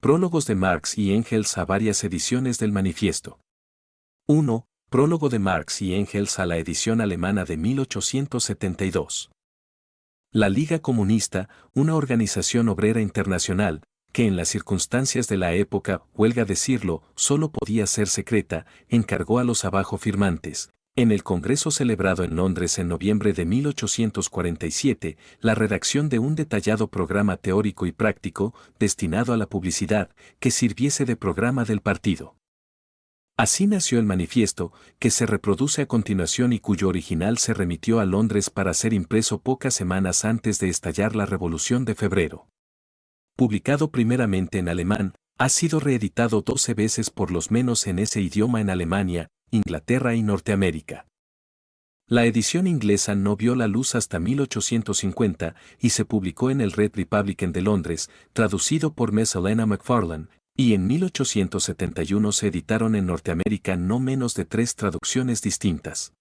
Prólogos de Marx y Engels a varias ediciones del manifiesto. 1. Prólogo de Marx y Engels a la edición alemana de 1872. La Liga Comunista, una organización obrera internacional, que en las circunstancias de la época, huelga decirlo, solo podía ser secreta, encargó a los abajo firmantes, en el Congreso celebrado en Londres en noviembre de 1847, la redacción de un detallado programa teórico y práctico, destinado a la publicidad, que sirviese de programa del partido. Así nació el manifiesto, que se reproduce a continuación y cuyo original se remitió a Londres para ser impreso pocas semanas antes de estallar la Revolución de Febrero. Publicado primeramente en alemán, ha sido reeditado 12 veces por lo menos en ese idioma en Alemania, Inglaterra y Norteamérica. La edición inglesa no vio la luz hasta 1850 y se publicó en el Red Republican de Londres, traducido por Miss Helena Macfarlane, y en 1871 se editaron en Norteamérica no menos de 3 traducciones distintas.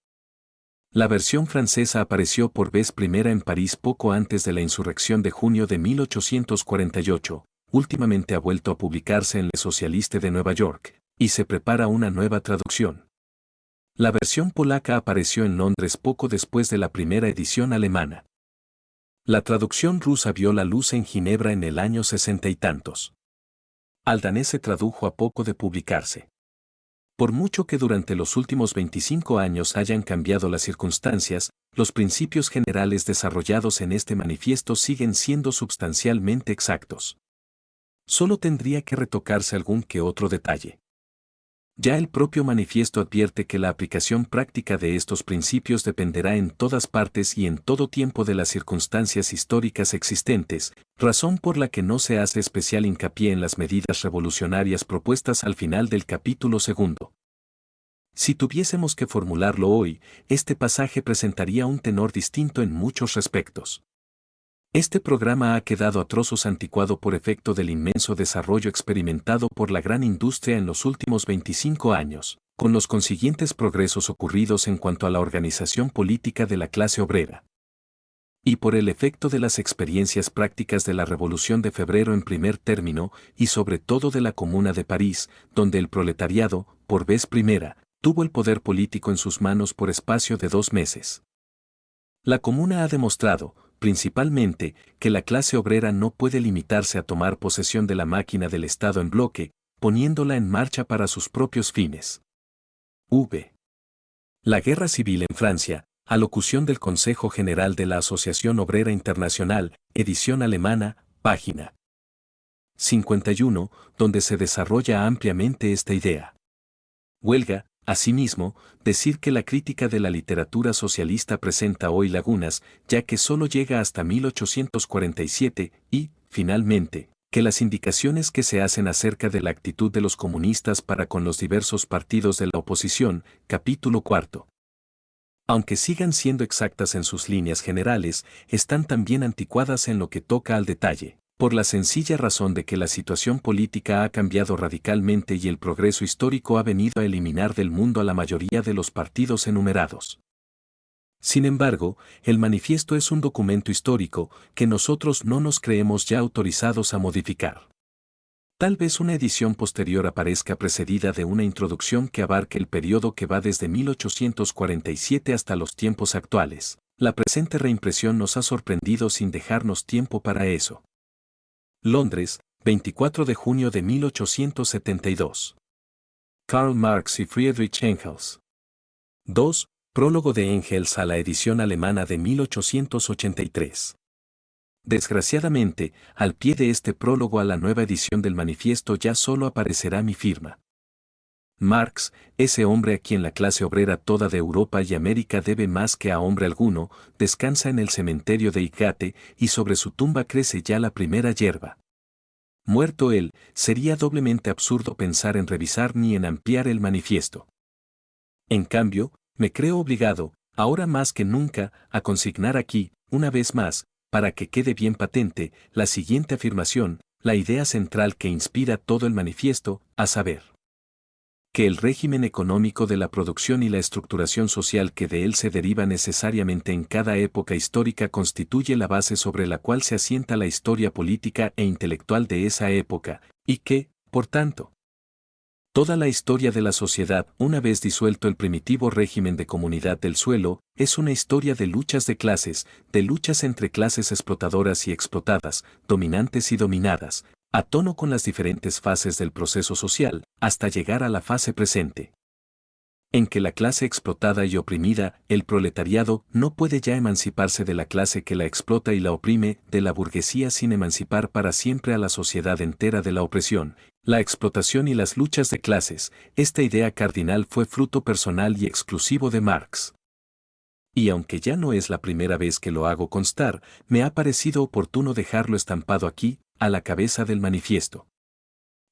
La versión francesa apareció por vez primera en París poco antes de la insurrección de junio de 1848, últimamente ha vuelto a publicarse en Le Socialiste de Nueva York, y se prepara una nueva traducción. La versión polaca apareció en Londres poco después de la primera edición alemana. La traducción rusa vio la luz en Ginebra en el año 60 y tantos. Al danés se tradujo a poco de publicarse. Por mucho que durante los últimos 25 años hayan cambiado las circunstancias, los principios generales desarrollados en este manifiesto siguen siendo sustancialmente exactos. Solo tendría que retocarse algún que otro detalle. Ya el propio manifiesto advierte que la aplicación práctica de estos principios dependerá en todas partes y en todo tiempo de las circunstancias históricas existentes, razón por la que no se hace especial hincapié en las medidas revolucionarias propuestas al final del capítulo 2. Si tuviésemos que formularlo hoy, este pasaje presentaría un tenor distinto en muchos respectos. Este programa ha quedado a trozos anticuado por efecto del inmenso desarrollo experimentado por la gran industria en los últimos 25 años, con los consiguientes progresos ocurridos en cuanto a la organización política de la clase obrera. Y por el efecto de las experiencias prácticas de la Revolución de Febrero en primer término, y sobre todo de la Comuna de París, donde el proletariado, por vez primera, tuvo el poder político en sus manos por espacio de 2 meses. La Comuna ha demostrado, principalmente, que la clase obrera no puede limitarse a tomar posesión de la máquina del Estado en bloque, poniéndola en marcha para sus propios fines. V. La Guerra Civil en Francia, alocución del Consejo General de la Asociación Obrera Internacional, edición alemana, página 51, donde se desarrolla ampliamente esta idea. Huelga, asimismo, decir que la crítica de la literatura socialista presenta hoy lagunas, ya que solo llega hasta 1847, y, finalmente, que las indicaciones que se hacen acerca de la actitud de los comunistas para con los diversos partidos de la oposición, capítulo 4. Aunque sigan siendo exactas en sus líneas generales, están también anticuadas en lo que toca al detalle, por la sencilla razón de que la situación política ha cambiado radicalmente y el progreso histórico ha venido a eliminar del mundo a la mayoría de los partidos enumerados. Sin embargo, el manifiesto es un documento histórico que nosotros no nos creemos ya autorizados a modificar. Tal vez una edición posterior aparezca precedida de una introducción que abarque el periodo que va desde 1847 hasta los tiempos actuales. La presente reimpresión nos ha sorprendido sin dejarnos tiempo para eso. Londres, 24 de junio de 1872. Karl Marx y Friedrich Engels. 2. Prólogo de Engels a la edición alemana de 1883. Desgraciadamente, al pie de este prólogo a la nueva edición del manifiesto ya solo aparecerá mi firma. Marx, ese hombre a quien la clase obrera toda de Europa y América debe más que a hombre alguno, descansa en el cementerio de Highgate y sobre su tumba crece ya la primera hierba. Muerto él, sería doblemente absurdo pensar en revisar ni en ampliar el manifiesto. En cambio, me creo obligado, ahora más que nunca, a consignar aquí, una vez más, para que quede bien patente, la siguiente afirmación, la idea central que inspira todo el manifiesto, a saber, que el régimen económico de la producción y la estructuración social que de él se deriva necesariamente en cada época histórica constituye la base sobre la cual se asienta la historia política e intelectual de esa época, Y que, por tanto, toda la historia de la sociedad, una vez disuelto el primitivo régimen de comunidad del suelo, es una historia de luchas de clases, de luchas entre clases explotadoras y explotadas, dominantes y dominadas, a tono con las diferentes fases del proceso social, hasta llegar a la fase presente, en que la clase explotada y oprimida, el proletariado, no puede ya emanciparse de la clase que la explota y la oprime, de la burguesía sin emancipar para siempre a la sociedad entera de la opresión, la explotación y las luchas de clases. Esta idea cardinal fue fruto personal y exclusivo de Marx. Y aunque ya no es la primera vez que lo hago constar, me ha parecido oportuno dejarlo estampado aquí, a la cabeza del manifiesto.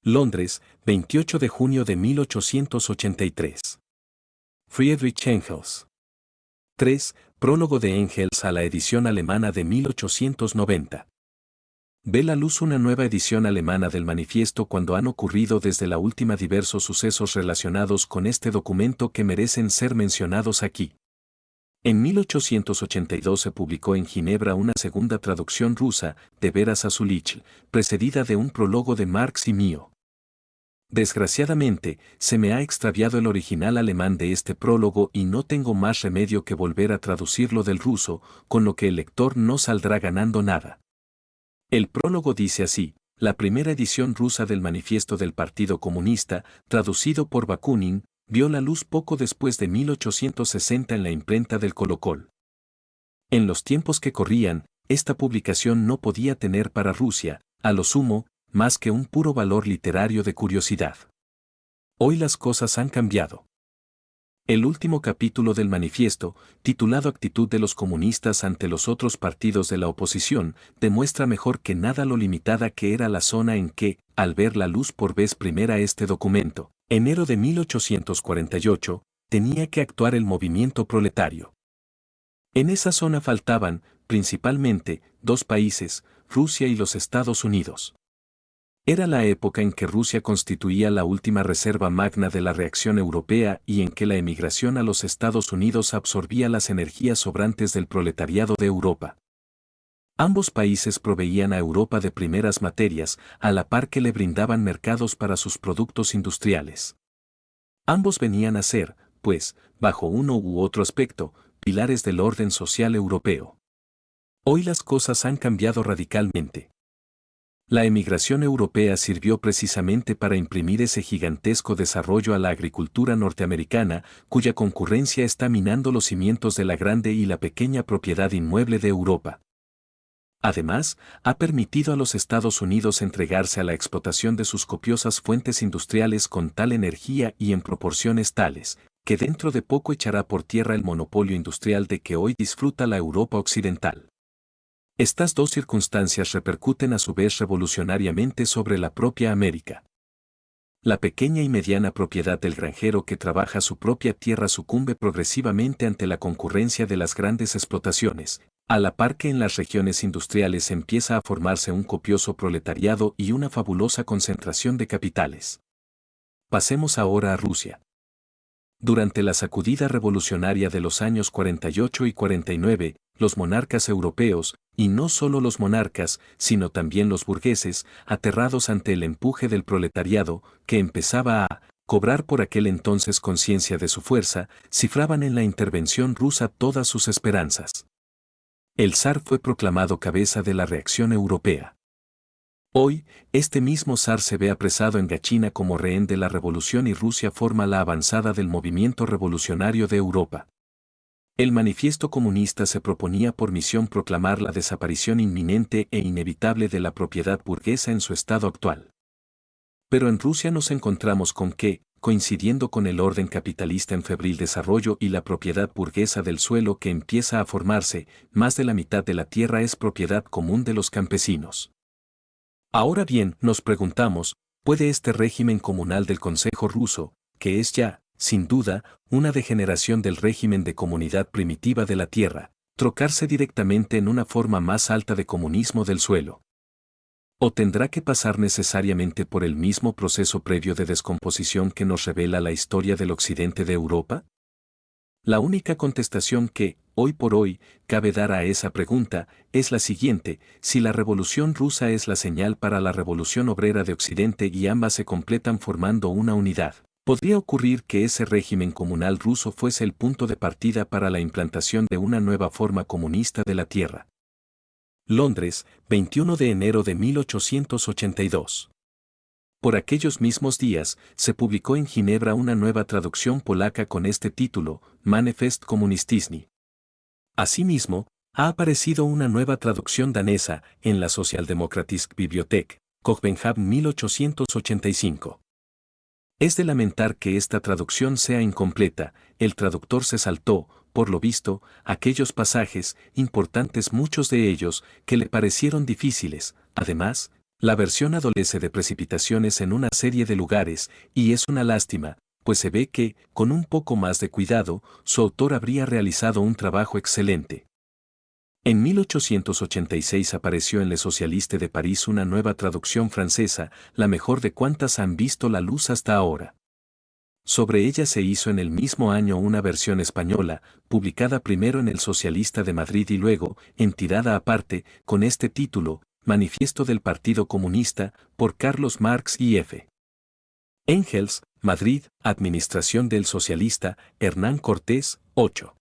Londres, 28 de junio de 1883. Friedrich Engels. 3. Prólogo de Engels a la edición alemana de 1890. Ve la luz una nueva edición alemana del manifiesto cuando han ocurrido desde la última diversos sucesos relacionados con este documento que merecen ser mencionados aquí. En 1882 se publicó en Ginebra una segunda traducción rusa, de Vera Zasulich, precedida de un prólogo de Marx y mío. Desgraciadamente, se me ha extraviado el original alemán de este prólogo y no tengo más remedio que volver a traducirlo del ruso, con lo que el lector no saldrá ganando nada. El prólogo dice así: la primera edición rusa del Manifiesto del Partido Comunista, traducido por Bakunin, vio la luz poco después de 1860 en la imprenta del Colocol. En los tiempos que corrían, esta publicación no podía tener para Rusia, a lo sumo, más que un puro valor literario de curiosidad. Hoy las cosas han cambiado. El último capítulo del manifiesto, titulado Actitud de los comunistas ante los otros partidos de la oposición, demuestra mejor que nada lo limitada que era la zona en que, al ver la luz por vez primera este documento, enero de 1848, tenía que actuar el movimiento proletario. En esa zona faltaban, principalmente, dos países, Rusia y los Estados Unidos. Era la época en que Rusia constituía la última reserva magna de la reacción europea y en que la emigración a los Estados Unidos absorbía las energías sobrantes del proletariado de Europa. Ambos países proveían a Europa de primeras materias, a la par que le brindaban mercados para sus productos industriales. Ambos venían a ser, pues, bajo uno u otro aspecto, pilares del orden social europeo. Hoy las cosas han cambiado radicalmente. La emigración europea sirvió precisamente para imprimir ese gigantesco desarrollo a la agricultura norteamericana, cuya concurrencia está minando los cimientos de la grande y la pequeña propiedad inmueble de Europa. Además, ha permitido a los Estados Unidos entregarse a la explotación de sus copiosas fuentes industriales con tal energía y en proporciones tales, que dentro de poco echará por tierra el monopolio industrial de que hoy disfruta la Europa occidental. Estas dos circunstancias repercuten a su vez revolucionariamente sobre la propia América. La pequeña y mediana propiedad del granjero que trabaja su propia tierra sucumbe progresivamente ante la concurrencia de las grandes explotaciones, a la par que en las regiones industriales empieza a formarse un copioso proletariado y una fabulosa concentración de capitales. Pasemos ahora a Rusia. Durante la sacudida revolucionaria de los años 48 y 49, los monarcas europeos, y no solo los monarcas, sino también los burgueses, aterrados ante el empuje del proletariado, que empezaba a cobrar por aquel entonces conciencia de su fuerza, cifraban en la intervención rusa todas sus esperanzas. El zar fue proclamado cabeza de la reacción europea. Hoy, este mismo zar se ve apresado en Gachina como rehén de la revolución y Rusia forma la avanzada del movimiento revolucionario de Europa. El manifiesto comunista se proponía por misión proclamar la desaparición inminente e inevitable de la propiedad burguesa en su estado actual. Pero en Rusia nos encontramos con que, coincidiendo con el orden capitalista en febril desarrollo y la propiedad burguesa del suelo que empieza a formarse, más de la mitad de la tierra es propiedad común de los campesinos. Ahora bien, nos preguntamos, ¿puede este régimen comunal del Consejo ruso, que es ya, sin duda, una degeneración del régimen de comunidad primitiva de la tierra, trocarse directamente en una forma más alta de comunismo del suelo? ¿O tendrá que pasar necesariamente por el mismo proceso previo de descomposición que nos revela la historia del occidente de Europa? La única contestación que, hoy por hoy, cabe dar a esa pregunta, es la siguiente: si la Revolución Rusa es la señal para la Revolución Obrera de Occidente y ambas se completan formando una unidad, ¿podría ocurrir que ese régimen comunal ruso fuese el punto de partida para la implantación de una nueva forma comunista de la Tierra? Londres, 21 de enero de 1882. Por aquellos mismos días, se publicó en Ginebra una nueva traducción polaca con este título, Manifest Kommunistyczny. Asimismo, ha aparecido una nueva traducción danesa en la Socialdemokratiske Bibliothek, Copenhagen 1885. Es de lamentar que esta traducción sea incompleta. El traductor se saltó, por lo visto, aquellos pasajes, importantes muchos de ellos, que le parecieron difíciles. Además, la versión adolece de precipitaciones en una serie de lugares, y es una lástima, pues se ve que, con un poco más de cuidado, su autor habría realizado un trabajo excelente. En 1886 apareció en Le Socialiste de París una nueva traducción francesa, la mejor de cuantas han visto la luz hasta ahora. Sobre ella se hizo en el mismo año una versión española, publicada primero en El Socialista de Madrid y luego, en tirada aparte, con este título, Manifiesto del Partido Comunista, por Carlos Marx y F. Engels, Madrid, Administración del Socialista, Hernán Cortés, 8.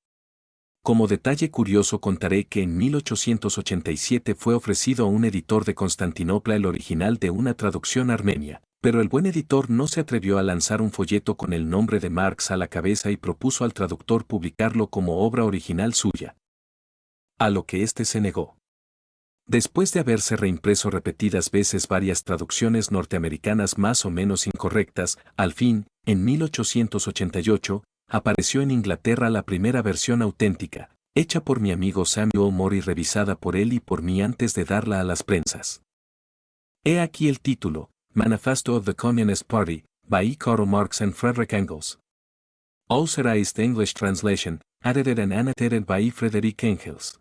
Como detalle curioso contaré que en 1887 fue ofrecido a un editor de Constantinopla el original de una traducción armenia, pero el buen editor no se atrevió a lanzar un folleto con el nombre de Marx a la cabeza y propuso al traductor publicarlo como obra original suya. A lo que éste se negó. Después de haberse reimpreso repetidas veces varias traducciones norteamericanas más o menos incorrectas, al fin, en 1888, apareció en Inglaterra la primera versión auténtica, hecha por mi amigo Samuel Moore y revisada por él y por mí antes de darla a las prensas. He aquí el título, Manifesto of the Communist Party, by Karl Marx and Friedrich Engels. Authorized English Translation, edited and annotated by Friedrich Engels.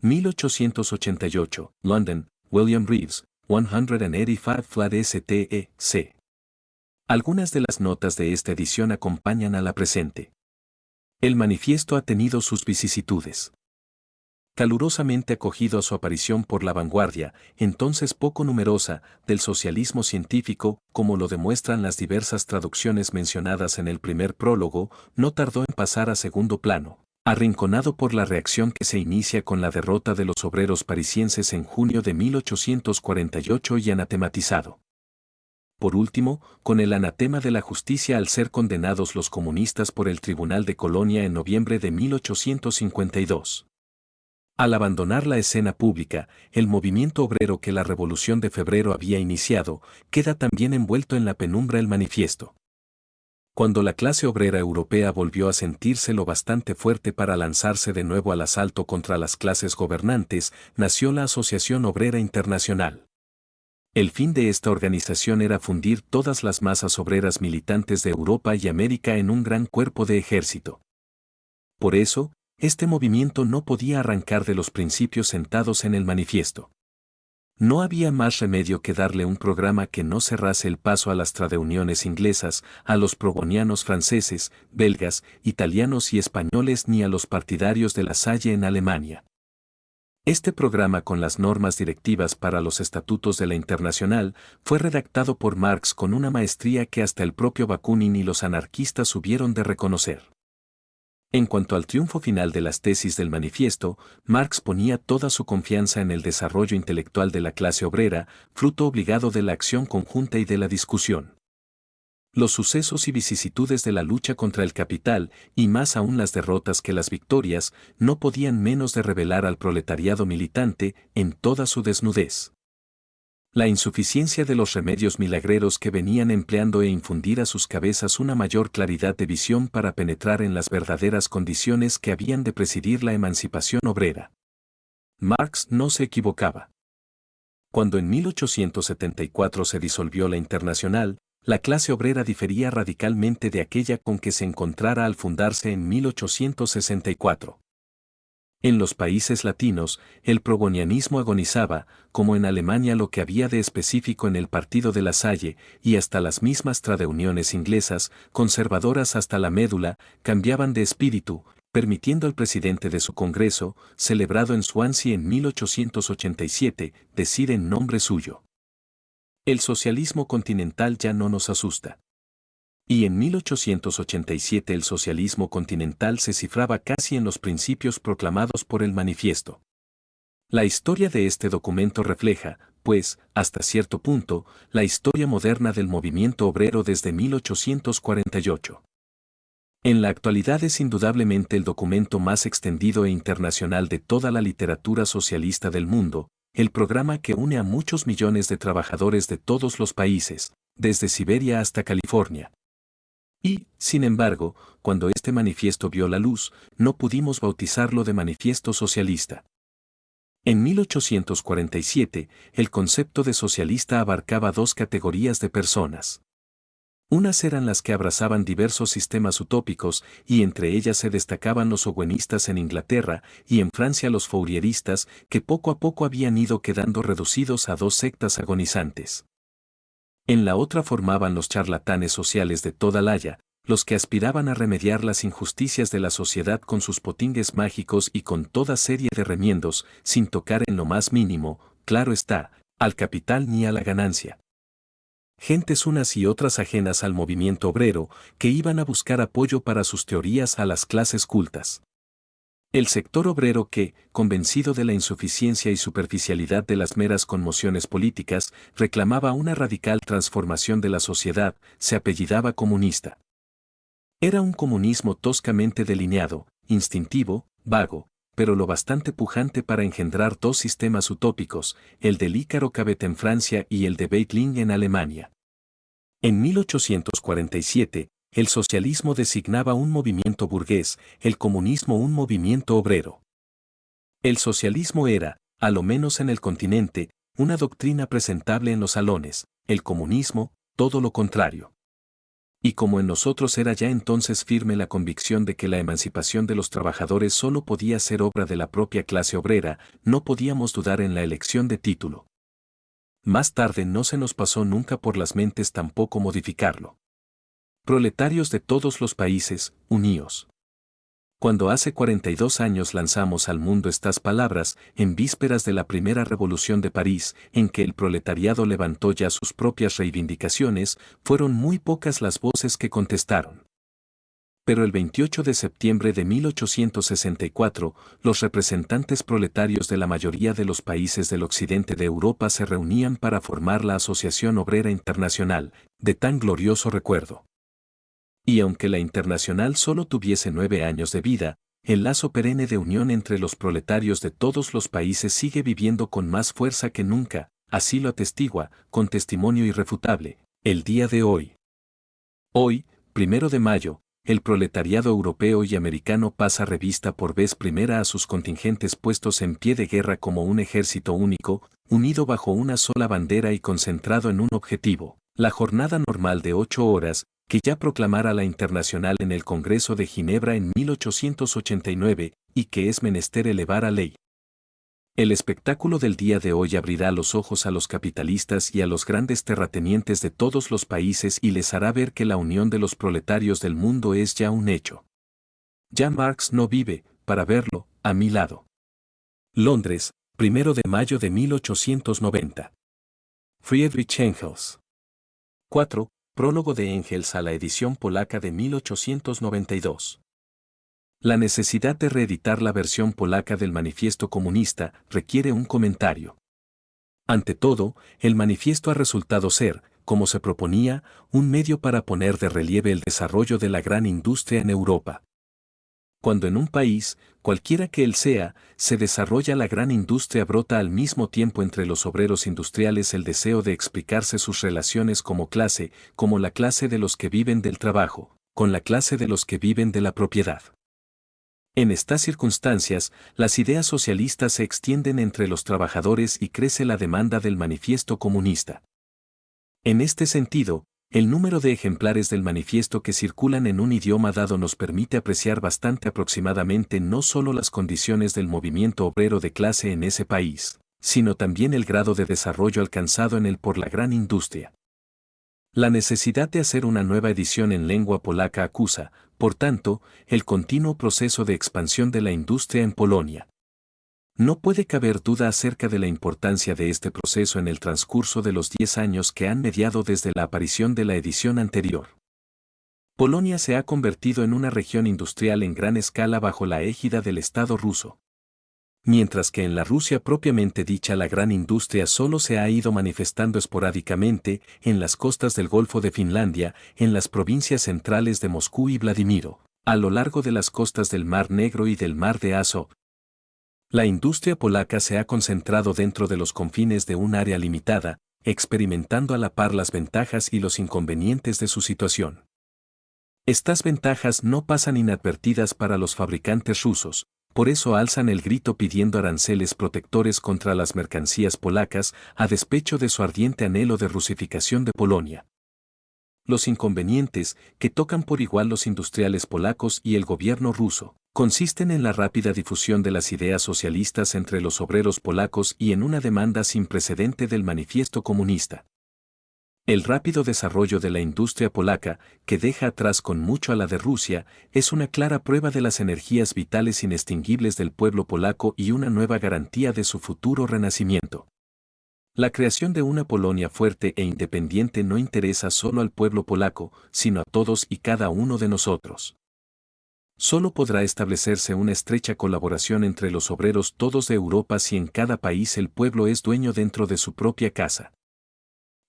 1888, London, William Reeves, 185 Flat STE, Algunas de las notas de esta edición acompañan a la presente. El manifiesto ha tenido sus vicisitudes. Calurosamente acogido a su aparición por la vanguardia, entonces poco numerosa, del socialismo científico, como lo demuestran las diversas traducciones mencionadas en el primer prólogo, no tardó en pasar a segundo plano, arrinconado por la reacción que se inicia con la derrota de los obreros parisienses en junio de 1848 y anatematizado. Por último, con el anatema de la justicia al ser condenados los comunistas por el Tribunal de Colonia en noviembre de 1852. Al abandonar la escena pública, el movimiento obrero que la Revolución de Febrero había iniciado, queda también envuelto en la penumbra el manifiesto. Cuando la clase obrera europea volvió a sentirse lo bastante fuerte para lanzarse de nuevo al asalto contra las clases gobernantes, nació la Asociación Obrera Internacional. El fin de esta organización era fundir todas las masas obreras militantes de Europa y América en un gran cuerpo de ejército. Por eso, este movimiento no podía arrancar de los principios sentados en el manifiesto. No había más remedio que darle un programa que no cerrase el paso a las tradeuniones inglesas, a los probonianos franceses, belgas, italianos y españoles ni a los partidarios de la Salle en Alemania. Este programa con las normas directivas para los estatutos de la Internacional fue redactado por Marx con una maestría que hasta el propio Bakunin y los anarquistas hubieron de reconocer. En cuanto al triunfo final de las tesis del manifiesto, Marx ponía toda su confianza en el desarrollo intelectual de la clase obrera, fruto obligado de la acción conjunta y de la discusión. Los sucesos y vicisitudes de la lucha contra el capital, y más aún las derrotas que las victorias, no podían menos de revelar al proletariado militante en toda su desnudez. La insuficiencia de los remedios milagreros que venían empleando e infundir a sus cabezas una mayor claridad de visión para penetrar en las verdaderas condiciones que habían de presidir la emancipación obrera. Marx no se equivocaba. Cuando en 1874 se disolvió la Internacional, la clase obrera difería radicalmente de aquella con que se encontrara al fundarse en 1864. En los países latinos, el probonianismo agonizaba, como en Alemania lo que había de específico en el partido de la Salle, y hasta las mismas tradeuniones inglesas, conservadoras hasta la médula, cambiaban de espíritu, permitiendo al presidente de su Congreso, celebrado en Swansea en 1887, decir en nombre suyo: el socialismo continental ya no nos asusta. Y en 1887 el socialismo continental se cifraba casi en los principios proclamados por el manifiesto. La historia de este documento refleja, pues, hasta cierto punto, la historia moderna del movimiento obrero desde 1848. En la actualidad es indudablemente el documento más extendido e internacional de toda la literatura socialista del mundo, el programa que une a muchos millones de trabajadores de todos los países, desde Siberia hasta California. Y, sin embargo, cuando este manifiesto vio la luz, no pudimos bautizarlo de manifiesto socialista. En 1847, el concepto de socialista abarcaba dos categorías de personas. Unas eran las que abrazaban diversos sistemas utópicos, y entre ellas se destacaban los owenistas en Inglaterra y en Francia los fourieristas, que poco a poco habían ido quedando reducidos a dos sectas agonizantes. En la otra formaban los charlatanes sociales de toda la haya, los que aspiraban a remediar las injusticias de la sociedad con sus potingues mágicos y con toda serie de remiendos, sin tocar en lo más mínimo, claro está, al capital ni a la ganancia. Gentes unas y otras ajenas al movimiento obrero, que iban a buscar apoyo para sus teorías a las clases cultas. El sector obrero que, convencido de la insuficiencia y superficialidad de las meras conmociones políticas, reclamaba una radical transformación de la sociedad, se apellidaba comunista. Era un comunismo toscamente delineado, instintivo, vago, pero lo bastante pujante para engendrar dos sistemas utópicos, el del Ícaro Cabet en Francia y el de Weitling en Alemania. En 1847, el socialismo designaba un movimiento burgués, el comunismo un movimiento obrero. El socialismo era, a lo menos en el continente, una doctrina presentable en los salones, el comunismo, todo lo contrario. Y como en nosotros era ya entonces firme la convicción de que la emancipación de los trabajadores solo podía ser obra de la propia clase obrera, no podíamos dudar en la elección de título. Más tarde no se nos pasó nunca por las mentes tampoco modificarlo. Proletarios de todos los países, uníos. Cuando hace 42 años lanzamos al mundo estas palabras, en vísperas de la primera revolución de París, en que el proletariado levantó ya sus propias reivindicaciones, fueron muy pocas las voces que contestaron. Pero el 28 de septiembre de 1864, los representantes proletarios de la mayoría de los países del occidente de Europa se reunían para formar la Asociación Obrera Internacional, de tan glorioso recuerdo. Y aunque la Internacional solo tuviese 9 años de vida, el lazo perenne de unión entre los proletarios de todos los países sigue viviendo con más fuerza que nunca, así lo atestigua, con testimonio irrefutable, el día de hoy. Hoy, 1 de mayo, el proletariado europeo y americano pasa revista por vez primera a sus contingentes puestos en pie de guerra como un ejército único, unido bajo una sola bandera y concentrado en un objetivo, la jornada normal de 8 horas, que ya proclamara la Internacional en el Congreso de Ginebra en 1889, y que es menester elevar a ley. El espectáculo del día de hoy abrirá los ojos a los capitalistas y a los grandes terratenientes de todos los países y les hará ver que la unión de los proletarios del mundo es ya un hecho. Ya Marx no vive, para verlo, a mi lado. Londres, 1 de mayo de 1890. Friedrich Engels. 4. Prólogo de Engels a la edición polaca de 1892. La necesidad de reeditar la versión polaca del Manifiesto Comunista requiere un comentario. Ante todo, el manifiesto ha resultado ser, como se proponía, un medio para poner de relieve el desarrollo de la gran industria en Europa. Cuando en un país, cualquiera que él sea, se desarrolla la gran industria, brota al mismo tiempo entre los obreros industriales el deseo de explicarse sus relaciones como clase, como la clase de los que viven del trabajo, con la clase de los que viven de la propiedad. En estas circunstancias, las ideas socialistas se extienden entre los trabajadores y crece la demanda del manifiesto comunista. En este sentido, el número de ejemplares del manifiesto que circulan en un idioma dado nos permite apreciar bastante aproximadamente no solo las condiciones del movimiento obrero de clase en ese país, sino también el grado de desarrollo alcanzado en él por la gran industria. La necesidad de hacer una nueva edición en lengua polaca acusa, por tanto, el continuo proceso de expansión de la industria en Polonia. No puede caber duda acerca de la importancia de este proceso en el transcurso de los 10 años que han mediado desde la aparición de la edición anterior. Polonia se ha convertido en una región industrial en gran escala bajo la égida del Estado ruso. Mientras que en la Rusia propiamente dicha la gran industria solo se ha ido manifestando esporádicamente en las costas del Golfo de Finlandia, en las provincias centrales de Moscú y Vladimiro, a lo largo de las costas del Mar Negro y del Mar de Azov. La industria polaca se ha concentrado dentro de los confines de un área limitada, experimentando a la par las ventajas y los inconvenientes de su situación. Estas ventajas no pasan inadvertidas para los fabricantes rusos, por eso alzan el grito pidiendo aranceles protectores contra las mercancías polacas, a despecho de su ardiente anhelo de rusificación de Polonia. Los inconvenientes, que tocan por igual los industriales polacos y el gobierno ruso, consisten en la rápida difusión de las ideas socialistas entre los obreros polacos y en una demanda sin precedente del manifiesto comunista. El rápido desarrollo de la industria polaca, que deja atrás con mucho a la de Rusia, es una clara prueba de las energías vitales inextinguibles del pueblo polaco y una nueva garantía de su futuro renacimiento. La creación de una Polonia fuerte e independiente no interesa solo al pueblo polaco, sino a todos y cada uno de nosotros. Solo podrá establecerse una estrecha colaboración entre los obreros todos de Europa si en cada país el pueblo es dueño dentro de su propia casa.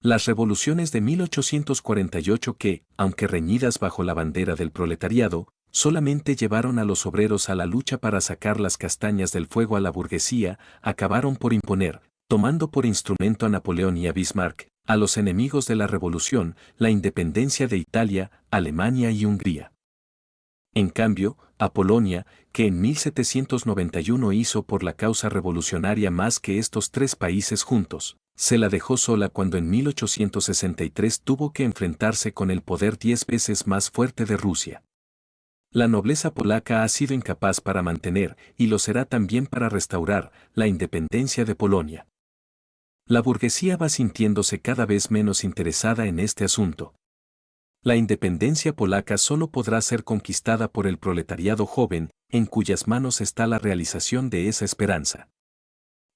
Las revoluciones de 1848 que, aunque reñidas bajo la bandera del proletariado, solamente llevaron a los obreros a la lucha para sacar las castañas del fuego a la burguesía, acabaron por imponer, tomando por instrumento a Napoleón y a Bismarck, a los enemigos de la revolución, la independencia de Italia, Alemania y Hungría. En cambio, a Polonia, que en 1791 hizo por la causa revolucionaria más que estos tres países juntos, se la dejó sola cuando en 1863 tuvo que enfrentarse con el poder 10 veces más fuerte de Rusia. La nobleza polaca ha sido incapaz para mantener, y lo será también para restaurar, la independencia de Polonia. La burguesía va sintiéndose cada vez menos interesada en este asunto. La independencia polaca solo podrá ser conquistada por el proletariado joven, en cuyas manos está la realización de esa esperanza.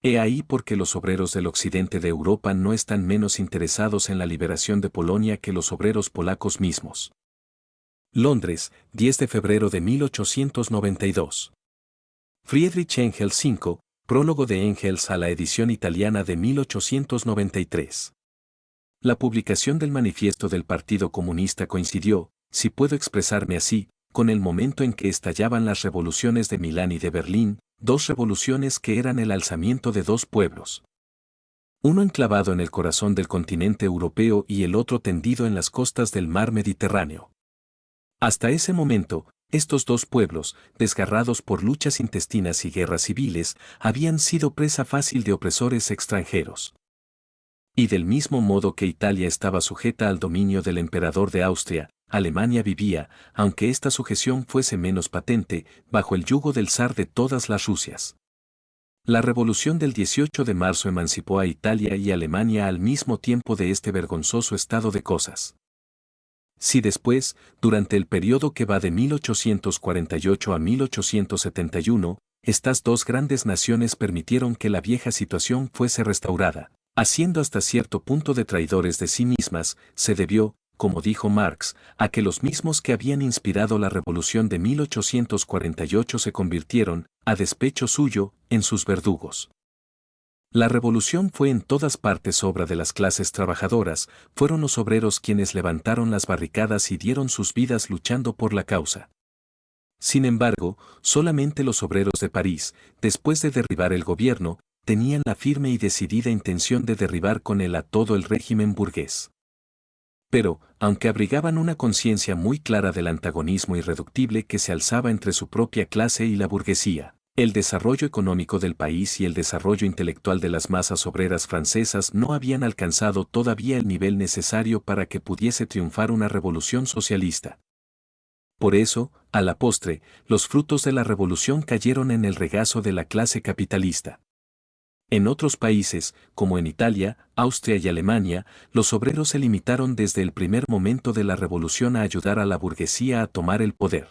He ahí porque los obreros del occidente de Europa no están menos interesados en la liberación de Polonia que los obreros polacos mismos. Londres, 10 de febrero de 1892. Friedrich Engels 5, prólogo de Engels a la edición italiana de 1893. La publicación del manifiesto del Partido Comunista coincidió, si puedo expresarme así, con el momento en que estallaban las revoluciones de Milán y de Berlín, dos revoluciones que eran el alzamiento de dos pueblos. Uno enclavado en el corazón del continente europeo y el otro tendido en las costas del mar Mediterráneo. Hasta ese momento, estos dos pueblos, desgarrados por luchas intestinas y guerras civiles, habían sido presa fácil de opresores extranjeros. Y del mismo modo que Italia estaba sujeta al dominio del emperador de Austria, Alemania vivía, aunque esta sujeción fuese menos patente, bajo el yugo del zar de todas las Rusias. La revolución del 18 de marzo emancipó a Italia y Alemania al mismo tiempo de este vergonzoso estado de cosas. Si después, durante el periodo que va de 1848 a 1871, estas dos grandes naciones permitieron que la vieja situación fuese restaurada, haciendo hasta cierto punto de traidores de sí mismas, se debió, como dijo Marx, a que los mismos que habían inspirado la revolución de 1848 se convirtieron, a despecho suyo, en sus verdugos. La revolución fue en todas partes obra de las clases trabajadoras, fueron los obreros quienes levantaron las barricadas y dieron sus vidas luchando por la causa. Sin embargo, solamente los obreros de París, después de derribar el gobierno, tenían la firme y decidida intención de derribar con él a todo el régimen burgués. Pero, aunque abrigaban una conciencia muy clara del antagonismo irreductible que se alzaba entre su propia clase y la burguesía, el desarrollo económico del país y el desarrollo intelectual de las masas obreras francesas no habían alcanzado todavía el nivel necesario para que pudiese triunfar una revolución socialista. Por eso, a la postre, los frutos de la revolución cayeron en el regazo de la clase capitalista. En otros países, como en Italia, Austria y Alemania, los obreros se limitaron desde el primer momento de la revolución a ayudar a la burguesía a tomar el poder.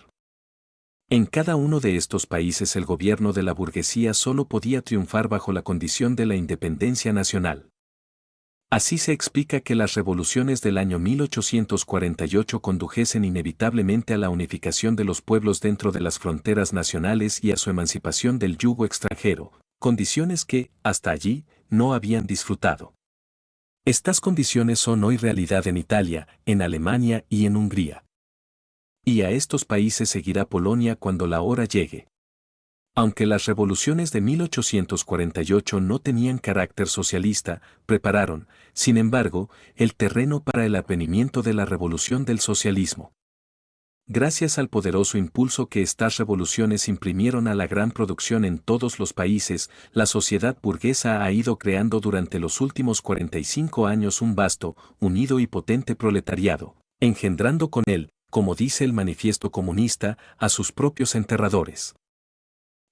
En cada uno de estos países el gobierno de la burguesía solo podía triunfar bajo la condición de la independencia nacional. Así se explica que las revoluciones del año 1848 condujesen inevitablemente a la unificación de los pueblos dentro de las fronteras nacionales y a su emancipación del yugo extranjero, condiciones que, hasta allí, no habían disfrutado. Estas condiciones son hoy realidad en Italia, en Alemania y en Hungría. Y a estos países seguirá Polonia cuando la hora llegue. Aunque las revoluciones de 1848 no tenían carácter socialista, prepararon, sin embargo, el terreno para el advenimiento de la revolución del socialismo. Gracias al poderoso impulso que estas revoluciones imprimieron a la gran producción en todos los países, la sociedad burguesa ha ido creando durante los últimos 45 años un vasto, unido y potente proletariado, engendrando con él, como dice el Manifiesto Comunista, a sus propios enterradores.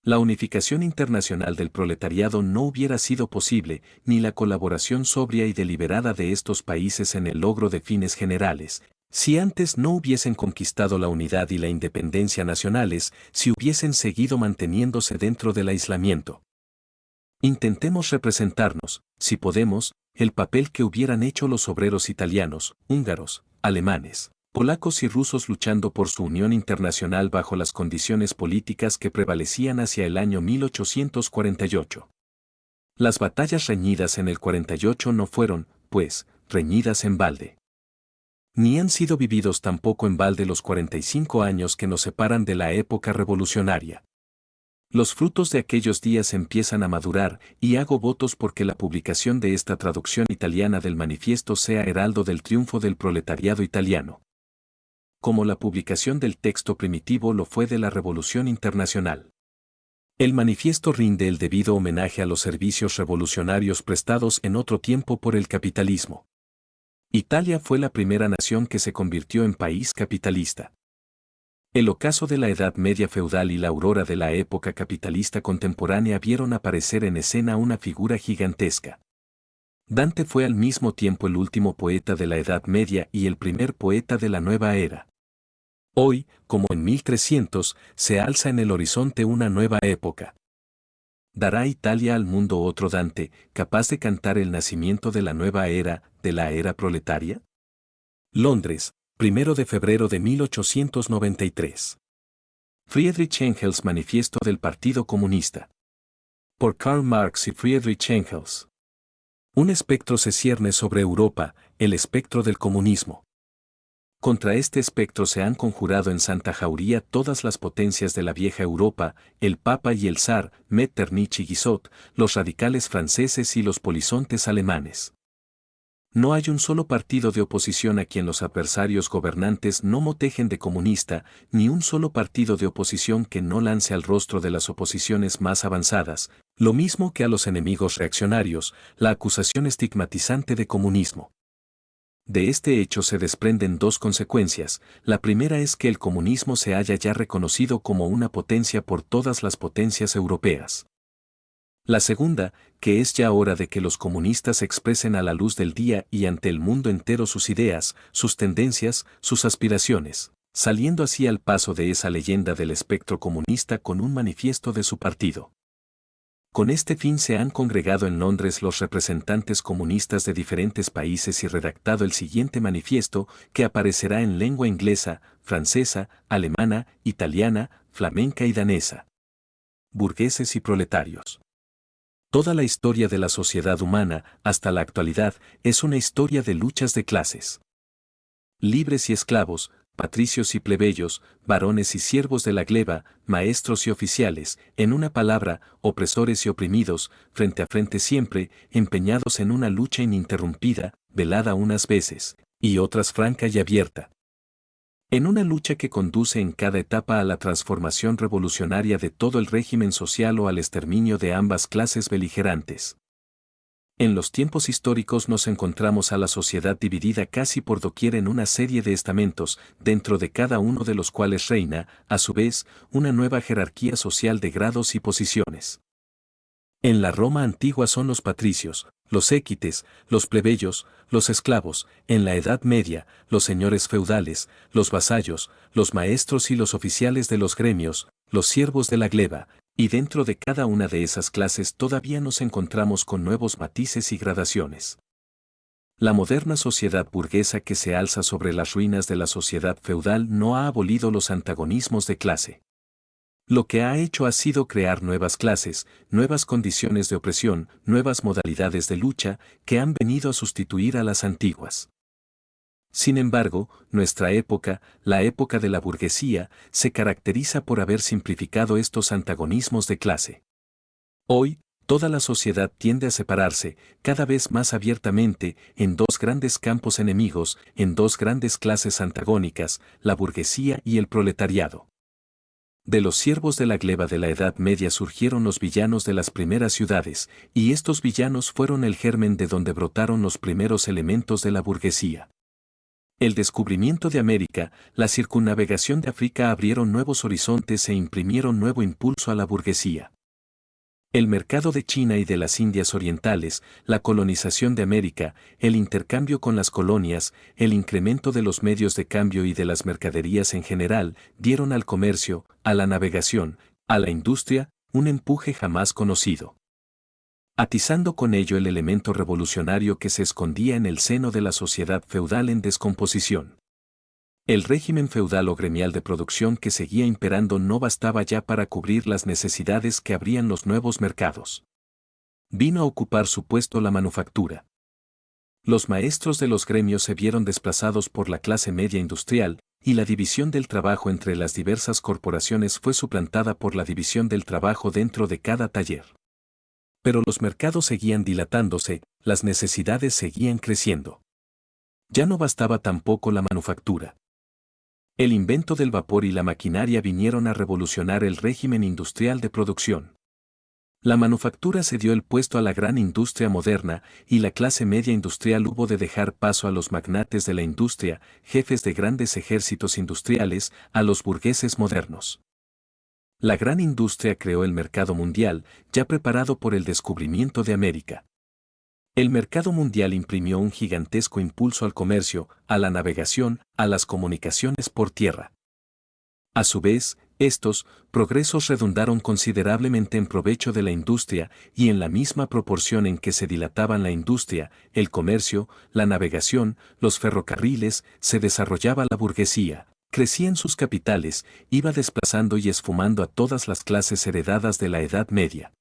La unificación internacional del proletariado no hubiera sido posible, ni la colaboración sobria y deliberada de estos países en el logro de fines generales, si antes no hubiesen conquistado la unidad y la independencia nacionales, si hubiesen seguido manteniéndose dentro del aislamiento. Intentemos representarnos, si podemos, el papel que hubieran hecho los obreros italianos, húngaros, alemanes, polacos y rusos luchando por su unión internacional bajo las condiciones políticas que prevalecían hacia el año 1848. Las batallas reñidas en el 48 no fueron, pues, reñidas en balde. Ni han sido vividos tampoco en balde los 45 años que nos separan de la época revolucionaria. Los frutos de aquellos días empiezan a madurar y hago votos porque la publicación de esta traducción italiana del manifiesto sea heraldo del triunfo del proletariado italiano, como la publicación del texto primitivo lo fue de la Revolución Internacional. El manifiesto rinde el debido homenaje a los servicios revolucionarios prestados en otro tiempo por el capitalismo. Italia fue la primera nación que se convirtió en país capitalista. El ocaso de la Edad Media feudal y la aurora de la época capitalista contemporánea vieron aparecer en escena una figura gigantesca. Dante fue al mismo tiempo el último poeta de la Edad Media y el primer poeta de la nueva era. Hoy, como en 1300, se alza en el horizonte una nueva época. ¿Dará Italia al mundo otro Dante, capaz de cantar el nacimiento de la nueva era, de la era proletaria? Londres, 1 de febrero de 1893. Friedrich Engels Manifiesto del Partido Comunista. Por Karl Marx y Friedrich Engels. Un espectro se cierne sobre Europa, el espectro del comunismo. Contra este espectro se han conjurado en Santa Jauría todas las potencias de la vieja Europa, el Papa y el Zar, Metternich y Guizot, los radicales franceses y los polizontes alemanes. No hay un solo partido de oposición a quien los adversarios gobernantes no motejen de comunista, ni un solo partido de oposición que no lance al rostro de las oposiciones más avanzadas, lo mismo que a los enemigos reaccionarios, la acusación estigmatizante de comunismo. De este hecho se desprenden dos consecuencias. La primera es que el comunismo se haya ya reconocido como una potencia por todas las potencias europeas. La segunda, que es ya hora de que los comunistas expresen a la luz del día y ante el mundo entero sus ideas, sus tendencias, sus aspiraciones, saliendo así al paso de esa leyenda del espectro comunista con un manifiesto de su partido. Con este fin se han congregado en Londres los representantes comunistas de diferentes países y redactado el siguiente manifiesto que aparecerá en lengua inglesa, francesa, alemana, italiana, flamenca y danesa. Burgueses y proletarios. Toda la historia de la sociedad humana, hasta la actualidad, es una historia de luchas de clases. Libres y esclavos, patricios y plebeyos, varones y siervos de la gleba, maestros y oficiales, en una palabra, opresores y oprimidos, frente a frente siempre, empeñados en una lucha ininterrumpida, velada unas veces, y otras franca y abierta. En una lucha que conduce en cada etapa a la transformación revolucionaria de todo el régimen social o al exterminio de ambas clases beligerantes. En los tiempos históricos nos encontramos a la sociedad dividida casi por doquier en una serie de estamentos, dentro de cada uno de los cuales reina, a su vez, una nueva jerarquía social de grados y posiciones. En la Roma antigua son los patricios, los equites, los plebeyos, los esclavos, en la Edad Media, los señores feudales, los vasallos, los maestros y los oficiales de los gremios, los siervos de la gleba, y dentro de cada una de esas clases todavía nos encontramos con nuevos matices y gradaciones. La moderna sociedad burguesa que se alza sobre las ruinas de la sociedad feudal no ha abolido los antagonismos de clase. Lo que ha hecho ha sido crear nuevas clases, nuevas condiciones de opresión, nuevas modalidades de lucha, que han venido a sustituir a las antiguas. Sin embargo, nuestra época, la época de la burguesía, se caracteriza por haber simplificado estos antagonismos de clase. Hoy, toda la sociedad tiende a separarse, cada vez más abiertamente, en dos grandes campos enemigos, en dos grandes clases antagónicas, la burguesía y el proletariado. De los siervos de la gleba de la Edad Media surgieron los villanos de las primeras ciudades, y estos villanos fueron el germen de donde brotaron los primeros elementos de la burguesía. El descubrimiento de América, la circunnavegación de África abrieron nuevos horizontes e imprimieron nuevo impulso a la burguesía. El mercado de China y de las Indias Orientales, la colonización de América, el intercambio con las colonias, el incremento de los medios de cambio y de las mercaderías en general, dieron al comercio, a la navegación, a la industria, un empuje jamás conocido. Atizando con ello el elemento revolucionario que se escondía en el seno de la sociedad feudal en descomposición. El régimen feudal o gremial de producción que seguía imperando no bastaba ya para cubrir las necesidades que abrían los nuevos mercados. Vino a ocupar su puesto la manufactura. Los maestros de los gremios se vieron desplazados por la clase media industrial, y la división del trabajo entre las diversas corporaciones fue suplantada por la división del trabajo dentro de cada taller. Pero los mercados seguían dilatándose, las necesidades seguían creciendo. Ya no bastaba tampoco la manufactura. El invento del vapor y la maquinaria vinieron a revolucionar el régimen industrial de producción. La manufactura cedió el puesto a la gran industria moderna y la clase media industrial hubo de dejar paso a los magnates de la industria, jefes de grandes ejércitos industriales, a los burgueses modernos. La gran industria creó el mercado mundial, ya preparado por el descubrimiento de América. El mercado mundial imprimió un gigantesco impulso al comercio, a la navegación, a las comunicaciones por tierra. A su vez, estos progresos redundaron considerablemente en provecho de la industria y en la misma proporción en que se dilataban la industria, el comercio, la navegación, los ferrocarriles, se desarrollaba la burguesía, crecían sus capitales, iba desplazando y esfumando a todas las clases heredadas de la Edad Media.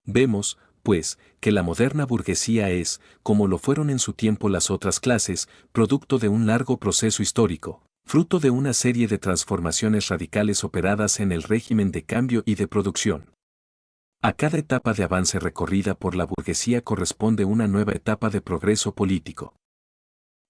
Vemos, pues, que la moderna burguesía es, como lo fueron en su tiempo las otras clases, producto de un largo proceso histórico, fruto de una serie de transformaciones radicales operadas en el régimen de cambio y de producción. A cada etapa de avance recorrida por la burguesía corresponde una nueva etapa de progreso político.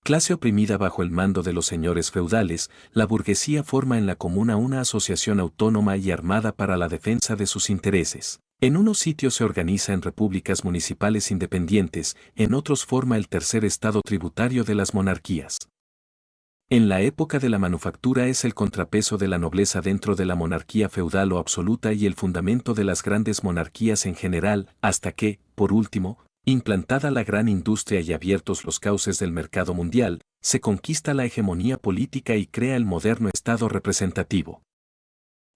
Clase oprimida bajo el mando de los señores feudales, la burguesía forma en la comuna una asociación autónoma y armada para la defensa de sus intereses. En unos sitios se organiza en repúblicas municipales independientes, en otros forma el tercer estado tributario de las monarquías. En la época de la manufactura es el contrapeso de la nobleza dentro de la monarquía feudal o absoluta y el fundamento de las grandes monarquías en general, hasta que, por último, implantada la gran industria y abiertos los cauces del mercado mundial, se conquista la hegemonía política y crea el moderno Estado representativo.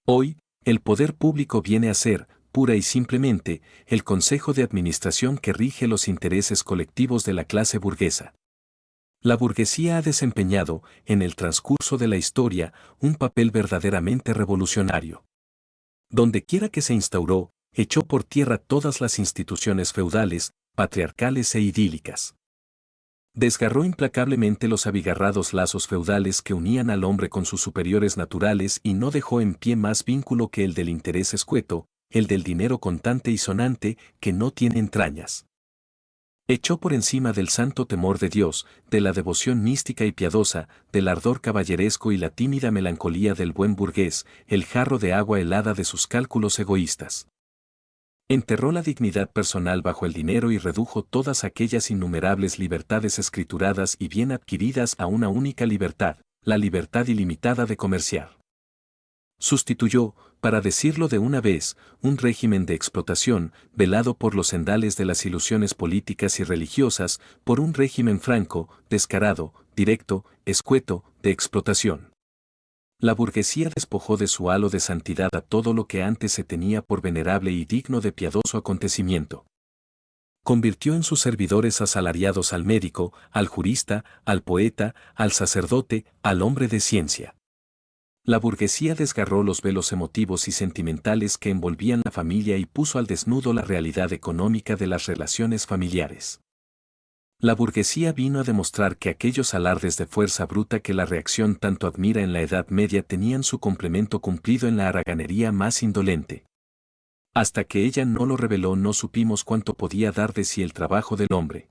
Hoy, el poder público viene a ser, pura y simplemente, el consejo de administración que rige los intereses colectivos de la clase burguesa. La burguesía ha desempeñado, en el transcurso de la historia, un papel verdaderamente revolucionario. Donde quiera que se instauró, echó por tierra todas las instituciones feudales, patriarcales e idílicas. Desgarró implacablemente los abigarrados lazos feudales que unían al hombre con sus superiores naturales y no dejó en pie más vínculo que el del interés escueto, el del dinero contante y sonante, que no tiene entrañas. Echó por encima del santo temor de Dios, de la devoción mística y piadosa, del ardor caballeresco y la tímida melancolía del buen burgués, el jarro de agua helada de sus cálculos egoístas. Enterró la dignidad personal bajo el dinero y redujo todas aquellas innumerables libertades escrituradas y bien adquiridas a una única libertad, la libertad ilimitada de comerciar. Sustituyó, para decirlo de una vez, un régimen de explotación, velado por los sendales de las ilusiones políticas y religiosas, por un régimen franco, descarado, directo, escueto, de explotación. La burguesía despojó de su halo de santidad a todo lo que antes se tenía por venerable y digno de piadoso acontecimiento. Convirtió en sus servidores asalariados al médico, al jurista, al poeta, al sacerdote, al hombre de ciencia. La burguesía desgarró los velos emotivos y sentimentales que envolvían la familia y puso al desnudo la realidad económica de las relaciones familiares. La burguesía vino a demostrar que aquellos alardes de fuerza bruta que la reacción tanto admira en la Edad Media tenían su complemento cumplido en la haraganería más indolente. Hasta que ella no lo reveló no supimos cuánto podía dar de sí el trabajo del hombre.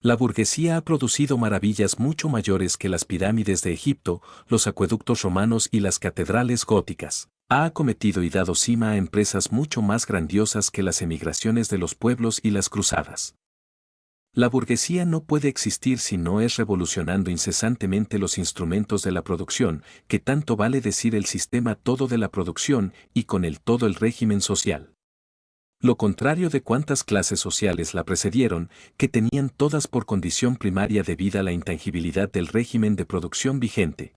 La burguesía ha producido maravillas mucho mayores que las pirámides de Egipto, los acueductos romanos y las catedrales góticas. Ha acometido y dado cima a empresas mucho más grandiosas que las emigraciones de los pueblos y las cruzadas. La burguesía no puede existir si no es revolucionando incesantemente los instrumentos de la producción, que tanto vale decir el sistema todo de la producción y con el todo el régimen social. Lo contrario de cuantas clases sociales la precedieron, que tenían todas por condición primaria de vida la intangibilidad del régimen de producción vigente.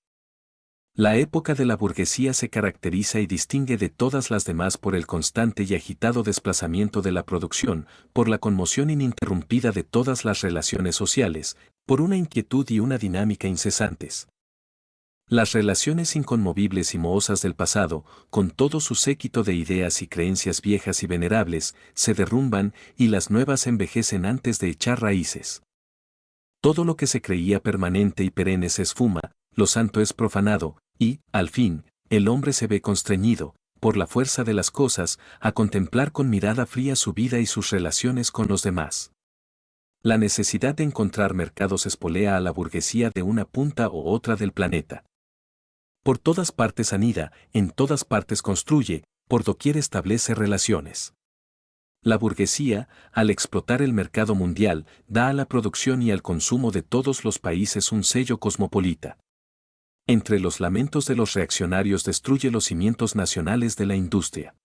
La época de la burguesía se caracteriza y distingue de todas las demás por el constante y agitado desplazamiento de la producción, por la conmoción ininterrumpida de todas las relaciones sociales, por una inquietud y una dinámica incesantes. Las relaciones inconmovibles y mohosas del pasado, con todo su séquito de ideas y creencias viejas y venerables, se derrumban y las nuevas envejecen antes de echar raíces. Todo lo que se creía permanente y perenne se esfuma, lo santo es profanado, y, al fin, el hombre se ve constreñido, por la fuerza de las cosas, a contemplar con mirada fría su vida y sus relaciones con los demás. La necesidad de encontrar mercados espolea a la burguesía de una punta u otra del planeta. Por todas partes anida, en todas partes construye, por doquier establece relaciones. La burguesía, al explotar el mercado mundial, da a la producción y al consumo de todos los países un sello cosmopolita. Entre los lamentos de los reaccionarios destruye los cimientos nacionales de la industria.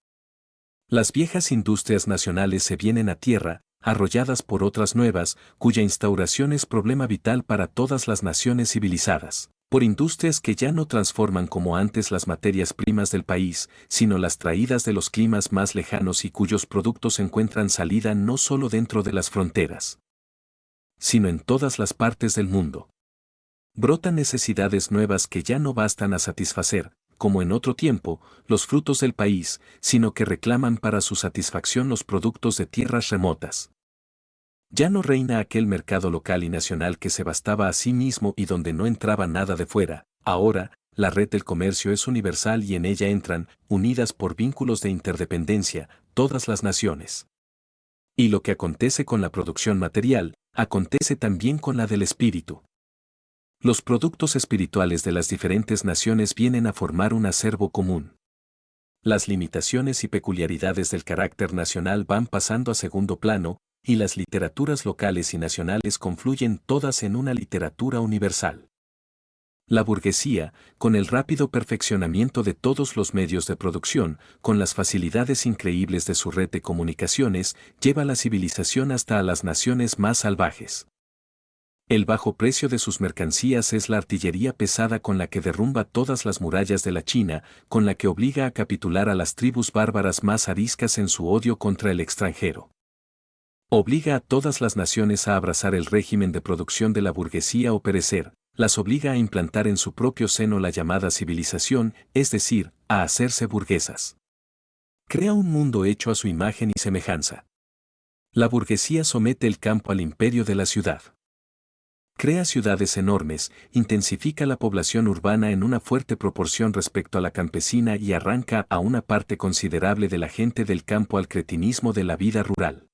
Las viejas industrias nacionales se vienen a tierra, arrolladas por otras nuevas, cuya instauración es problema vital para todas las naciones civilizadas, por industrias que ya no transforman como antes las materias primas del país, sino las traídas de los climas más lejanos y cuyos productos encuentran salida no solo dentro de las fronteras, sino en todas las partes del mundo. Brotan necesidades nuevas que ya no bastan a satisfacer, como en otro tiempo, los frutos del país, sino que reclaman para su satisfacción los productos de tierras remotas. Ya no reina aquel mercado local y nacional que se bastaba a sí mismo y donde no entraba nada de fuera. Ahora, la red del comercio es universal y en ella entran, unidas por vínculos de interdependencia, todas las naciones. Y lo que acontece con la producción material, acontece también con la del espíritu. Los productos espirituales de las diferentes naciones vienen a formar un acervo común. Las limitaciones y peculiaridades del carácter nacional van pasando a segundo plano, y las literaturas locales y nacionales confluyen todas en una literatura universal. La burguesía, con el rápido perfeccionamiento de todos los medios de producción, con las facilidades increíbles de su red de comunicaciones, lleva la civilización hasta a las naciones más salvajes. El bajo precio de sus mercancías es la artillería pesada con la que derrumba todas las murallas de la China, con la que obliga a capitular a las tribus bárbaras más ariscas en su odio contra el extranjero. Obliga a todas las naciones a abrazar el régimen de producción de la burguesía o perecer, las obliga a implantar en su propio seno la llamada civilización, es decir, a hacerse burguesas. Crea un mundo hecho a su imagen y semejanza. La burguesía somete el campo al imperio de la ciudad. Crea ciudades enormes, intensifica la población urbana en una fuerte proporción respecto a la campesina y arranca a una parte considerable de la gente del campo al cretinismo de la vida rural.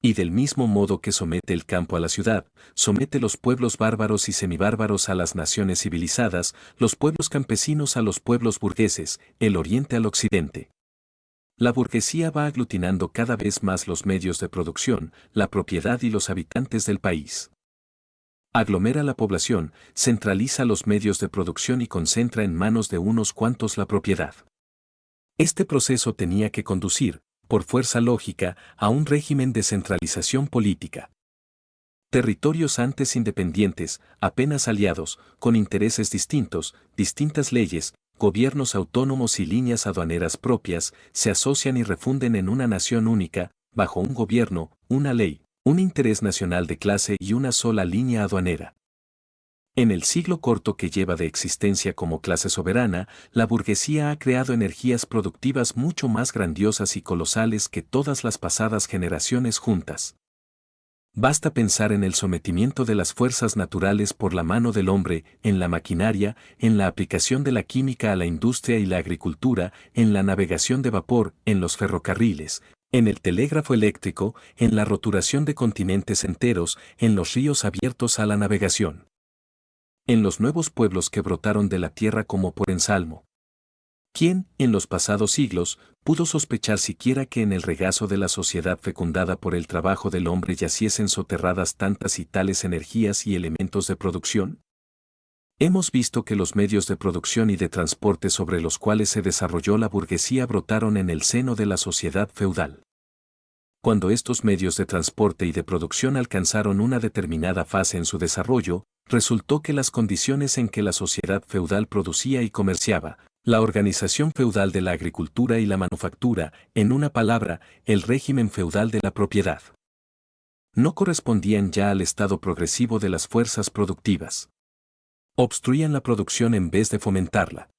Y del mismo modo que somete el campo a la ciudad, somete los pueblos bárbaros y semibárbaros a las naciones civilizadas, los pueblos campesinos a los pueblos burgueses, el oriente al occidente. La burguesía va aglutinando cada vez más los medios de producción, la propiedad y los habitantes del país. Aglomera la población, centraliza los medios de producción y concentra en manos de unos cuantos la propiedad. Este proceso tenía que conducir, por fuerza lógica, a un régimen de centralización política. Territorios antes independientes, apenas aliados, con intereses distintos, distintas leyes, gobiernos autónomos y líneas aduaneras propias, se asocian y refunden en una nación única, bajo un gobierno, una ley, un interés nacional de clase y una sola línea aduanera. En el siglo corto que lleva de existencia como clase soberana, la burguesía ha creado energías productivas mucho más grandiosas y colosales que todas las pasadas generaciones juntas. Basta pensar en el sometimiento de las fuerzas naturales por la mano del hombre, en la maquinaria, en la aplicación de la química a la industria y la agricultura, en la navegación de vapor, en los ferrocarriles, en el telégrafo eléctrico, en la roturación de continentes enteros, en los ríos abiertos a la navegación. En los nuevos pueblos que brotaron de la tierra como por ensalmo. ¿Quién, en los pasados siglos, pudo sospechar siquiera que en el regazo de la sociedad fecundada por el trabajo del hombre yaciesen soterradas tantas y tales energías y elementos de producción? Hemos visto que los medios de producción y de transporte sobre los cuales se desarrolló la burguesía brotaron en el seno de la sociedad feudal. Cuando estos medios de transporte y de producción alcanzaron una determinada fase en su desarrollo, resultó que las condiciones en que la sociedad feudal producía y comerciaba, la organización feudal de la agricultura y la manufactura, en una palabra, el régimen feudal de la propiedad, no correspondían ya al estado progresivo de las fuerzas productivas. Obstruían la producción en vez de fomentarla.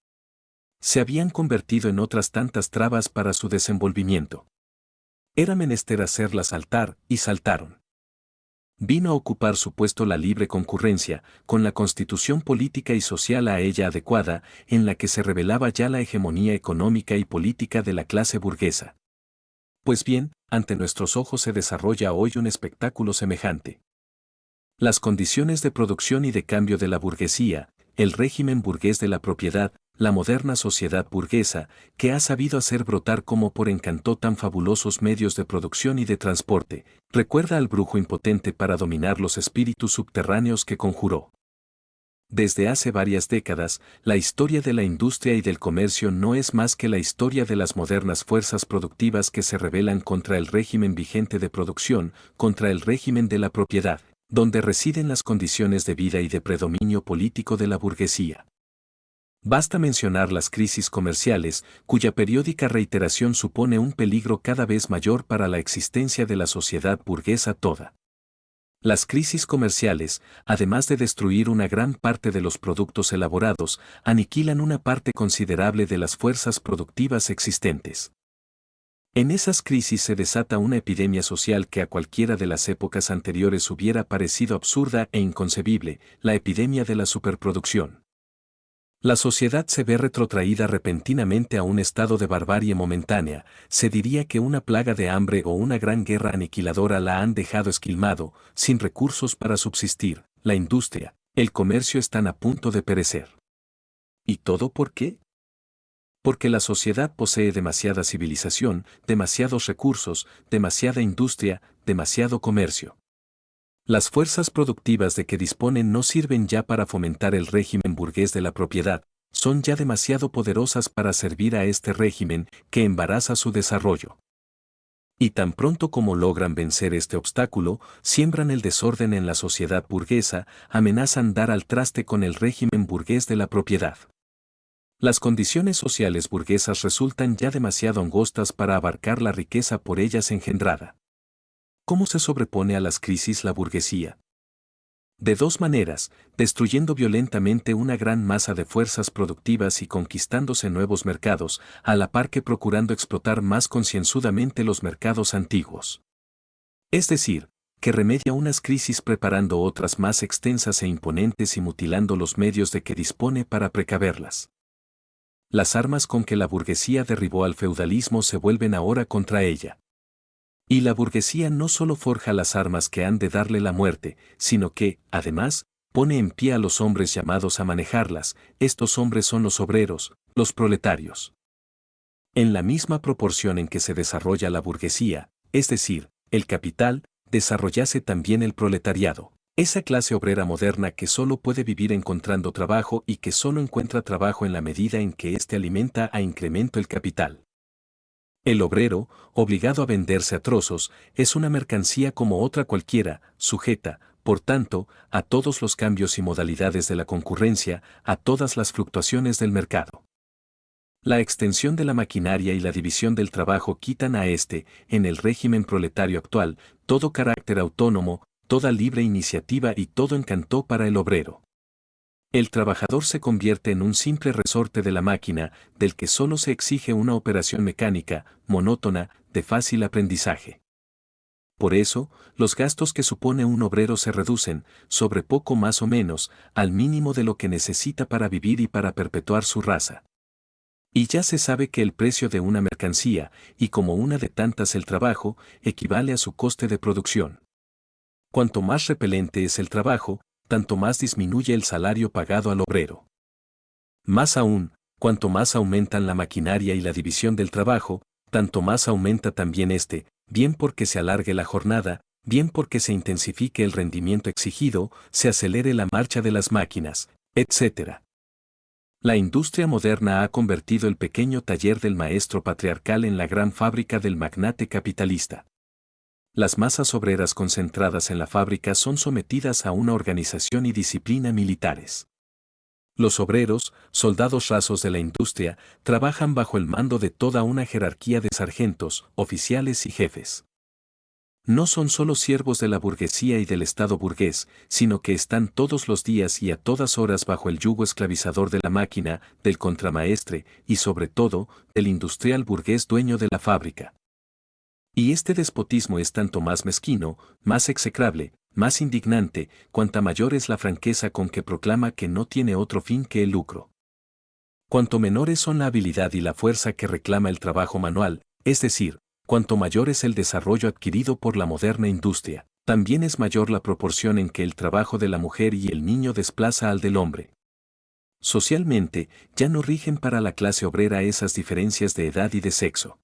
Se habían convertido en otras tantas trabas para su desenvolvimiento. Era menester hacerlas saltar, y saltaron. Vino a ocupar su puesto la libre concurrencia, con la constitución política y social a ella adecuada, en la que se revelaba ya la hegemonía económica y política de la clase burguesa. Pues bien, ante nuestros ojos se desarrolla hoy un espectáculo semejante. Las condiciones de producción y de cambio de la burguesía, el régimen burgués de la propiedad, la moderna sociedad burguesa, que ha sabido hacer brotar como por encanto tan fabulosos medios de producción y de transporte, recuerda al brujo impotente para dominar los espíritus subterráneos que conjuró. Desde hace varias décadas, la historia de la industria y del comercio no es más que la historia de las modernas fuerzas productivas que se rebelan contra el régimen vigente de producción, contra el régimen de la propiedad, donde residen las condiciones de vida y de predominio político de la burguesía. Basta mencionar las crisis comerciales, cuya periódica reiteración supone un peligro cada vez mayor para la existencia de la sociedad burguesa toda. Las crisis comerciales, además de destruir una gran parte de los productos elaborados, aniquilan una parte considerable de las fuerzas productivas existentes. En esas crisis se desata una epidemia social que a cualquiera de las épocas anteriores hubiera parecido absurda e inconcebible, la epidemia de la superproducción. La sociedad se ve retrotraída repentinamente a un estado de barbarie momentánea, se diría que una plaga de hambre o una gran guerra aniquiladora la han dejado esquilmado, sin recursos para subsistir, la industria, el comercio están a punto de perecer. ¿Y todo por qué? Porque la sociedad posee demasiada civilización, demasiados recursos, demasiada industria, demasiado comercio. Las fuerzas productivas de que disponen no sirven ya para fomentar el régimen burgués de la propiedad, son ya demasiado poderosas para servir a este régimen que embaraza su desarrollo. Y tan pronto como logran vencer este obstáculo, siembran el desorden en la sociedad burguesa, amenazan dar al traste con el régimen burgués de la propiedad. Las condiciones sociales burguesas resultan ya demasiado angostas para abarcar la riqueza por ellas engendrada. ¿Cómo se sobrepone a las crisis la burguesía? De dos maneras, destruyendo violentamente una gran masa de fuerzas productivas y conquistándose nuevos mercados, a la par que procurando explotar más concienzudamente los mercados antiguos. Es decir, que remedia unas crisis preparando otras más extensas e imponentes y mutilando los medios de que dispone para precaverlas. Las armas con que la burguesía derribó al feudalismo se vuelven ahora contra ella. Y la burguesía no solo forja las armas que han de darle la muerte, sino que, además, pone en pie a los hombres llamados a manejarlas, estos hombres son los obreros, los proletarios. En la misma proporción en que se desarrolla la burguesía, es decir, el capital, desarrollase también el proletariado, Esa clase obrera moderna que solo puede vivir encontrando trabajo y que solo encuentra trabajo en la medida en que éste alimenta a incremento el capital. El obrero, obligado a venderse a trozos, es una mercancía como otra cualquiera, sujeta, por tanto, a todos los cambios y modalidades de la concurrencia, a todas las fluctuaciones del mercado. La extensión de la maquinaria y la división del trabajo quitan a este, en el régimen proletario actual, todo carácter autónomo, toda libre iniciativa y todo encanto para el obrero. El trabajador se convierte en un simple resorte de la máquina, del que solo se exige una operación mecánica, monótona, de fácil aprendizaje. Por eso, los gastos que supone un obrero se reducen, sobre poco más o menos, al mínimo de lo que necesita para vivir y para perpetuar su raza. Y ya se sabe que el precio de una mercancía, y como una de tantas el trabajo, equivale a su coste de producción. Cuanto más repelente es el trabajo, tanto más disminuye el salario pagado al obrero. Más aún, cuanto más aumentan la maquinaria y la división del trabajo, tanto más aumenta también este, bien porque se alargue la jornada, bien porque se intensifique el rendimiento exigido, se acelere la marcha de las máquinas, etc. La industria moderna ha convertido el pequeño taller del maestro patriarcal en la gran fábrica del magnate capitalista. Las masas obreras concentradas en la fábrica son sometidas a una organización y disciplina militares. Los obreros, soldados rasos de la industria, trabajan bajo el mando de toda una jerarquía de sargentos, oficiales y jefes. No son solo siervos de la burguesía y del Estado burgués, sino que están todos los días y a todas horas bajo el yugo esclavizador de la máquina, del contramaestre y sobre todo, del industrial burgués dueño de la fábrica. Y este despotismo es tanto más mezquino, más execrable, más indignante, cuanta mayor es la franqueza con que proclama que no tiene otro fin que el lucro. Cuanto menores son la habilidad y la fuerza que reclama el trabajo manual, es decir, cuanto mayor es el desarrollo adquirido por la moderna industria, también es mayor la proporción en que el trabajo de la mujer y el niño desplaza al del hombre. Socialmente, ya no rigen para la clase obrera esas diferencias de edad y de sexo.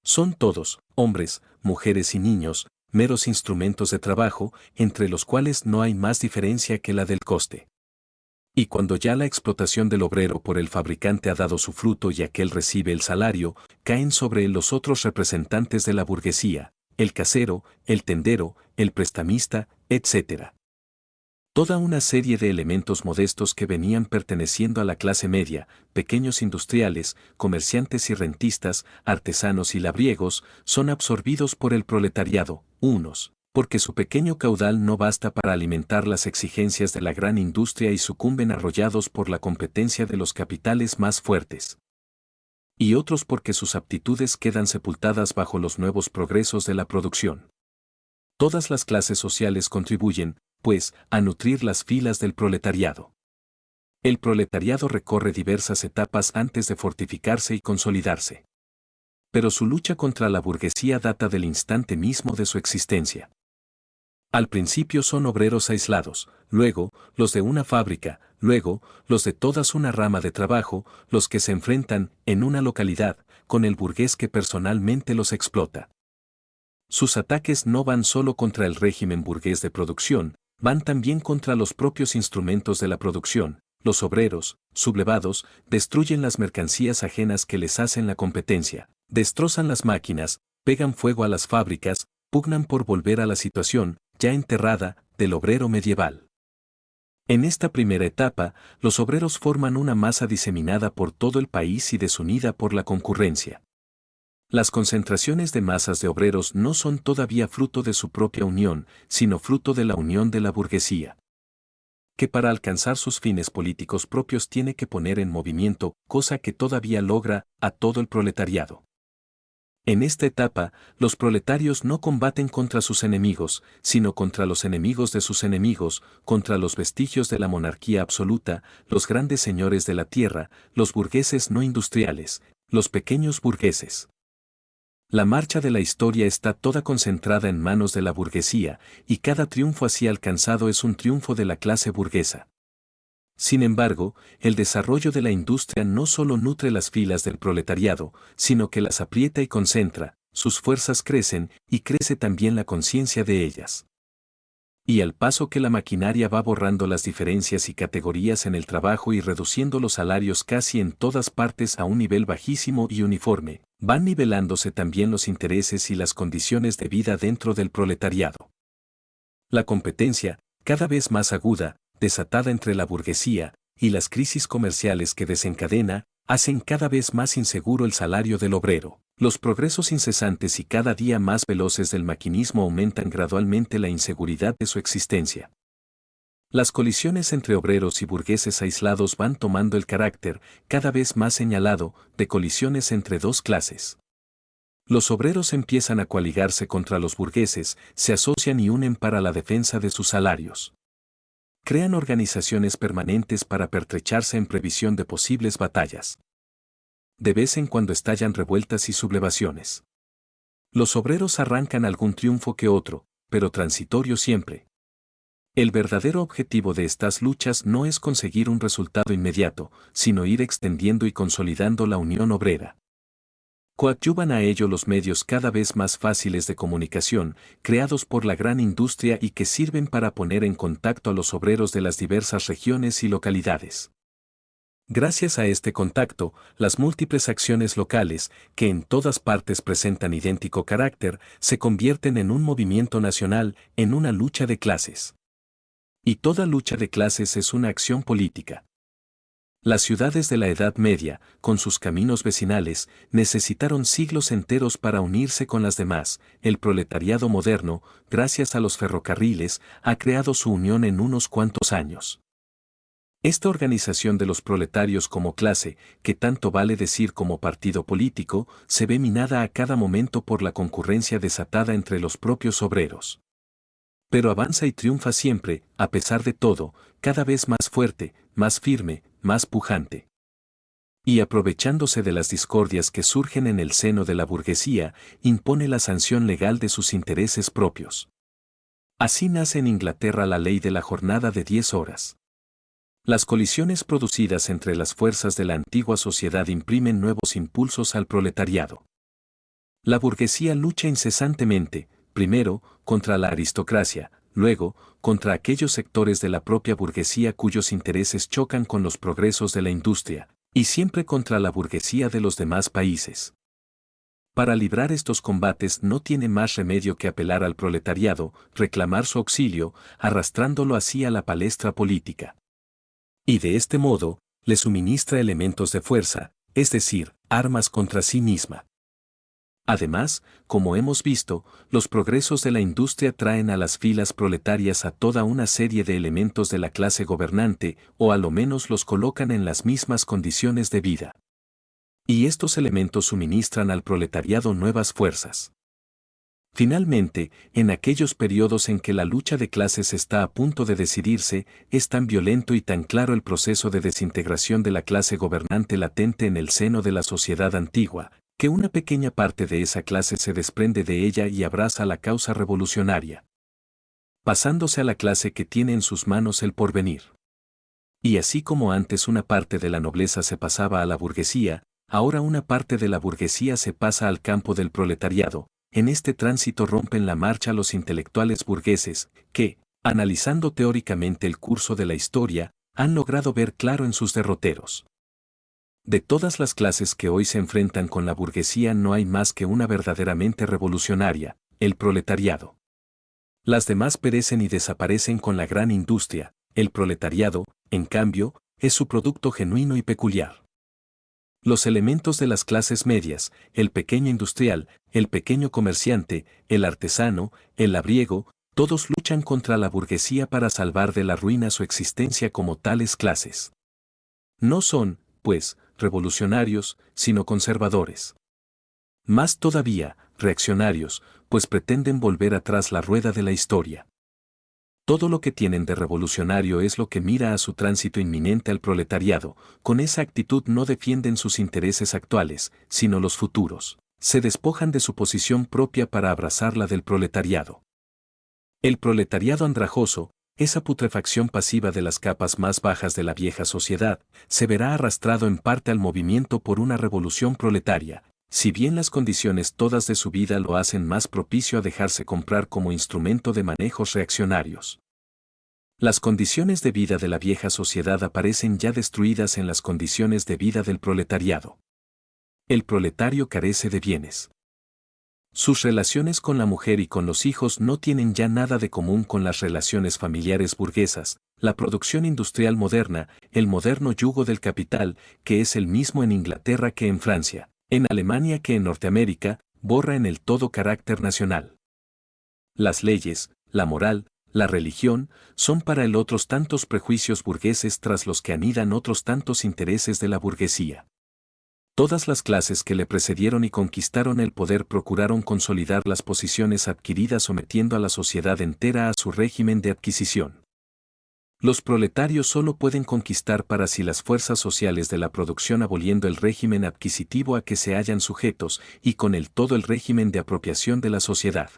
Son todos, hombres, mujeres y niños, meros instrumentos de trabajo, entre los cuales no hay más diferencia que la del coste. Y cuando ya la explotación del obrero por el fabricante ha dado su fruto y aquel recibe el salario, caen sobre él los otros representantes de la burguesía, el casero, el tendero, el prestamista, etc. Toda una serie de elementos modestos que venían perteneciendo a la clase media, pequeños industriales, comerciantes y rentistas, artesanos y labriegos, son absorbidos por el proletariado, unos, porque su pequeño caudal no basta para alimentar las exigencias de la gran industria y sucumben arrollados por la competencia de los capitales más fuertes. Y otros porque sus aptitudes quedan sepultadas bajo los nuevos progresos de la producción. Todas las clases sociales contribuyen, pues, a nutrir las filas del proletariado. El proletariado recorre diversas etapas antes de fortificarse y consolidarse. Pero su lucha contra la burguesía data del instante mismo de su existencia. Al principio son obreros aislados, luego, los de una fábrica, luego, los de todas una rama de trabajo, los que se enfrentan, en una localidad, con el burgués que personalmente los explota. Sus ataques no van solo contra el régimen burgués de producción, van también contra los propios instrumentos de la producción. Los obreros, sublevados, destruyen las mercancías ajenas que les hacen la competencia, destrozan las máquinas, pegan fuego a las fábricas, pugnan por volver a la situación, ya enterrada, del obrero medieval. En esta primera etapa, los obreros forman una masa diseminada por todo el país y desunida por la concurrencia. Las concentraciones de masas de obreros no son todavía fruto de su propia unión, sino fruto de la unión de la burguesía, que para alcanzar sus fines políticos propios tiene que poner en movimiento, cosa que todavía logra, a todo el proletariado. En esta etapa, los proletarios no combaten contra sus enemigos, sino contra los enemigos de sus enemigos, contra los vestigios de la monarquía absoluta, los grandes señores de la tierra, los burgueses no industriales, los pequeños burgueses. La marcha de la historia está toda concentrada en manos de la burguesía, y cada triunfo así alcanzado es un triunfo de la clase burguesa. Sin embargo, el desarrollo de la industria no solo nutre las filas del proletariado, sino que las aprieta y concentra, sus fuerzas crecen, y crece también la conciencia de ellas. Y al paso que la maquinaria va borrando las diferencias y categorías en el trabajo y reduciendo los salarios casi en todas partes a un nivel bajísimo y uniforme, van nivelándose también los intereses y las condiciones de vida dentro del proletariado. La competencia, cada vez más aguda, desatada entre la burguesía, y las crisis comerciales que desencadena, hacen cada vez más inseguro el salario del obrero. Los progresos incesantes y cada día más veloces del maquinismo aumentan gradualmente la inseguridad de su existencia. Las colisiones entre obreros y burgueses aislados van tomando el carácter, cada vez más señalado, de colisiones entre dos clases. Los obreros empiezan a coaligarse contra los burgueses, se asocian y unen para la defensa de sus salarios. Crean organizaciones permanentes para pertrecharse en previsión de posibles batallas. De vez en cuando estallan revueltas y sublevaciones. Los obreros arrancan algún triunfo que otro, pero transitorio siempre. El verdadero objetivo de estas luchas no es conseguir un resultado inmediato, sino ir extendiendo y consolidando la unión obrera. Coadyuvan a ello los medios cada vez más fáciles de comunicación, creados por la gran industria y que sirven para poner en contacto a los obreros de las diversas regiones y localidades. Gracias a este contacto, las múltiples acciones locales, que en todas partes presentan idéntico carácter, se convierten en un movimiento nacional, en una lucha de clases. Y toda lucha de clases es una acción política. Las ciudades de la Edad Media, con sus caminos vecinales, necesitaron siglos enteros para unirse con las demás. El proletariado moderno, gracias a los ferrocarriles, ha creado su unión en unos cuantos años. Esta organización de los proletarios como clase, que tanto vale decir como partido político, se ve minada a cada momento por la concurrencia desatada entre los propios obreros. Pero avanza y triunfa siempre, a pesar de todo, cada vez más fuerte, más firme, más pujante. Y aprovechándose de las discordias que surgen en el seno de la burguesía, impone la sanción legal de sus intereses propios. Así nace en Inglaterra la ley de la jornada de 10 horas. Las colisiones producidas entre las fuerzas de la antigua sociedad imprimen nuevos impulsos al proletariado. La burguesía lucha incesantemente, primero, contra la aristocracia, luego, contra aquellos sectores de la propia burguesía cuyos intereses chocan con los progresos de la industria, y siempre contra la burguesía de los demás países. Para librar estos combates no tiene más remedio que apelar al proletariado, reclamar su auxilio, arrastrándolo así a la palestra política. Y de este modo, le suministra elementos de fuerza, es decir, armas contra sí misma. Además, como hemos visto, los progresos de la industria traen a las filas proletarias a toda una serie de elementos de la clase gobernante, o a lo menos los colocan en las mismas condiciones de vida. Y estos elementos suministran al proletariado nuevas fuerzas. Finalmente, en aquellos periodos en que la lucha de clases está a punto de decidirse, es tan violento y tan claro el proceso de desintegración de la clase gobernante latente en el seno de la sociedad antigua, que una pequeña parte de esa clase se desprende de ella y abraza la causa revolucionaria, pasándose a la clase que tiene en sus manos el porvenir. Y así como antes una parte de la nobleza se pasaba a la burguesía, ahora una parte de la burguesía se pasa al campo del proletariado. En este tránsito rompen la marcha los intelectuales burgueses, que, analizando teóricamente el curso de la historia, han logrado ver claro en sus derroteros. De todas las clases que hoy se enfrentan con la burguesía no hay más que una verdaderamente revolucionaria, el proletariado. Las demás perecen y desaparecen con la gran industria, el proletariado, en cambio, es su producto genuino y peculiar. Los elementos de las clases medias, el pequeño industrial, el pequeño comerciante, el artesano, el labriego, todos luchan contra la burguesía para salvar de la ruina su existencia como tales clases. No son, pues, revolucionarios, sino conservadores. Más todavía, reaccionarios, pues pretenden volver atrás la rueda de la historia. Todo lo que tienen de revolucionario es lo que mira a su tránsito inminente al proletariado. Con esa actitud no defienden sus intereses actuales, sino los futuros. Se despojan de su posición propia para abrazar la del proletariado. El proletariado andrajoso, esa putrefacción pasiva de las capas más bajas de la vieja sociedad, se verá arrastrado en parte al movimiento por una revolución proletaria, si bien las condiciones todas de su vida lo hacen más propicio a dejarse comprar como instrumento de manejos reaccionarios. Las condiciones de vida de la vieja sociedad aparecen ya destruidas en las condiciones de vida del proletariado. El proletario carece de bienes. Sus relaciones con la mujer y con los hijos no tienen ya nada de común con las relaciones familiares burguesas, la producción industrial moderna, el moderno yugo del capital, que es el mismo en Inglaterra que en Francia, en Alemania que en Norteamérica, borra en el todo carácter nacional. Las leyes, la moral, la religión, son para él otros tantos prejuicios burgueses tras los que anidan otros tantos intereses de la burguesía. Todas las clases que le precedieron y conquistaron el poder procuraron consolidar las posiciones adquiridas sometiendo a la sociedad entera a su régimen de adquisición. Los proletarios solo pueden conquistar para sí las fuerzas sociales de la producción aboliendo el régimen adquisitivo a que se hallan sujetos y con el todo el régimen de apropiación de la sociedad.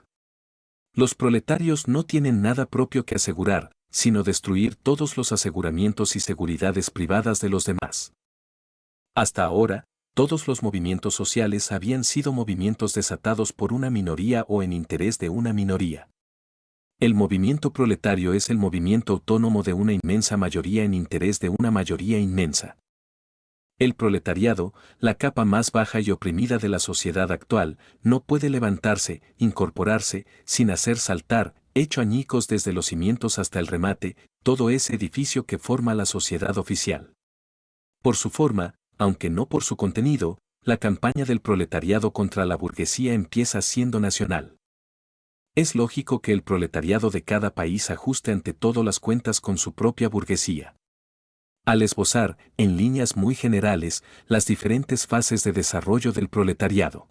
Los proletarios no tienen nada propio que asegurar, sino destruir todos los aseguramientos y seguridades privadas de los demás. Hasta ahora, todos los movimientos sociales habían sido movimientos desatados por una minoría o en interés de una minoría. El movimiento proletario es el movimiento autónomo de una inmensa mayoría en interés de una mayoría inmensa. El proletariado, la capa más baja y oprimida de la sociedad actual, no puede levantarse, incorporarse, sin hacer saltar, hecho añicos desde los cimientos hasta el remate, todo ese edificio que forma la sociedad oficial. Por su forma, aunque no por su contenido, la campaña del proletariado contra la burguesía empieza siendo nacional. Es lógico que el proletariado de cada país ajuste ante todo las cuentas con su propia burguesía. Al esbozar, en líneas muy generales, las diferentes fases de desarrollo del proletariado.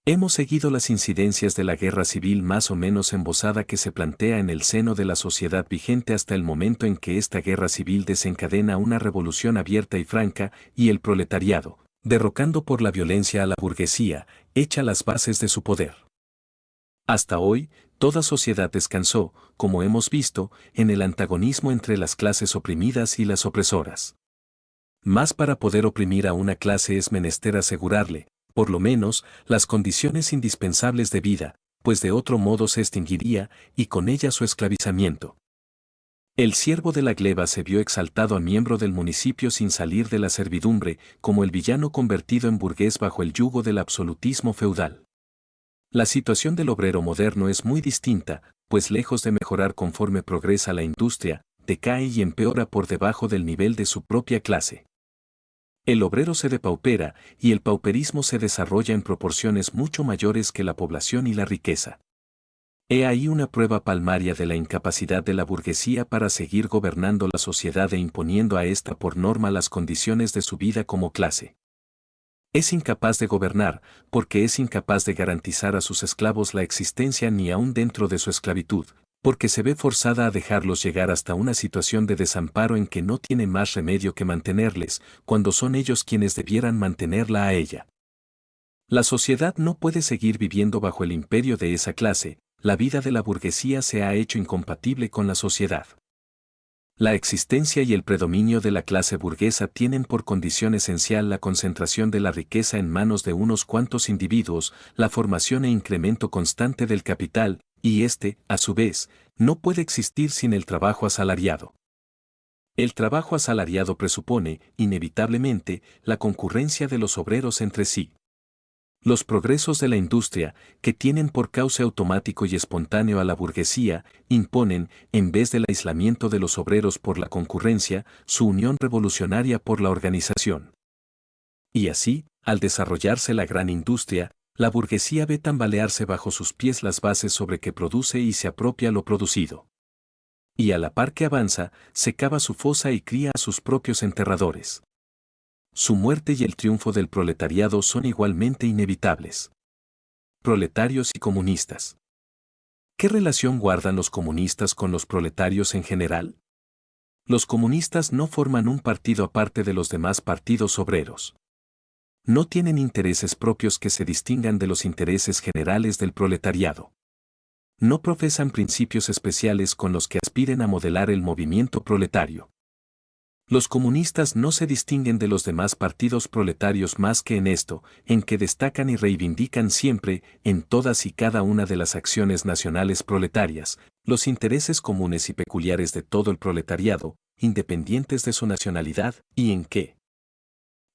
Hemos seguido las incidencias de la guerra civil más o menos embosada que se plantea en el seno de la sociedad vigente hasta el momento en que esta guerra civil desencadena una revolución abierta y franca, y el proletariado, derrocando por la violencia a la burguesía, echa las bases de su poder. Hasta hoy, toda sociedad descansó, como hemos visto, en el antagonismo entre las clases oprimidas y las opresoras. Mas para poder oprimir a una clase es menester asegurarle, por lo menos, las condiciones indispensables de vida, pues de otro modo se extinguiría, y con ella su esclavizamiento. El siervo de la gleba se vio exaltado a miembro del municipio sin salir de la servidumbre, como el villano convertido en burgués bajo el yugo del absolutismo feudal. La situación del obrero moderno es muy distinta, pues lejos de mejorar conforme progresa la industria, decae y empeora por debajo del nivel de su propia clase. El obrero se depaupera, y el pauperismo se desarrolla en proporciones mucho mayores que la población y la riqueza. He ahí una prueba palmaria de la incapacidad de la burguesía para seguir gobernando la sociedad e imponiendo a ésta por norma las condiciones de su vida como clase. Es incapaz de gobernar, porque es incapaz de garantizar a sus esclavos la existencia ni aun dentro de su esclavitud, porque se ve forzada a dejarlos llegar hasta una situación de desamparo en que no tiene más remedio que mantenerles, cuando son ellos quienes debieran mantenerla a ella. La sociedad no puede seguir viviendo bajo el imperio de esa clase, la vida de la burguesía se ha hecho incompatible con la sociedad. La existencia y el predominio de la clase burguesa tienen por condición esencial la concentración de la riqueza en manos de unos cuantos individuos, la formación e incremento constante del capital, y este, a su vez, no puede existir sin el trabajo asalariado. El trabajo asalariado presupone, inevitablemente, la concurrencia de los obreros entre sí. Los progresos de la industria, que tienen por cauce automático y espontáneo a la burguesía, imponen, en vez del aislamiento de los obreros por la concurrencia, su unión revolucionaria por la organización. Y así, al desarrollarse la gran industria, la burguesía ve tambalearse bajo sus pies las bases sobre que produce y se apropia lo producido. Y a la par que avanza, se cava su fosa y cría a sus propios enterradores. Su muerte y el triunfo del proletariado son igualmente inevitables. Proletarios y comunistas. ¿Qué relación guardan los comunistas con los proletarios en general? Los comunistas no forman un partido aparte de los demás partidos obreros. No tienen intereses propios que se distingan de los intereses generales del proletariado. No profesan principios especiales con los que aspiren a modelar el movimiento proletario. Los comunistas no se distinguen de los demás partidos proletarios más que en esto, en que destacan y reivindican siempre, en todas y cada una de las acciones nacionales proletarias, los intereses comunes y peculiares de todo el proletariado, independientes de su nacionalidad, y en que,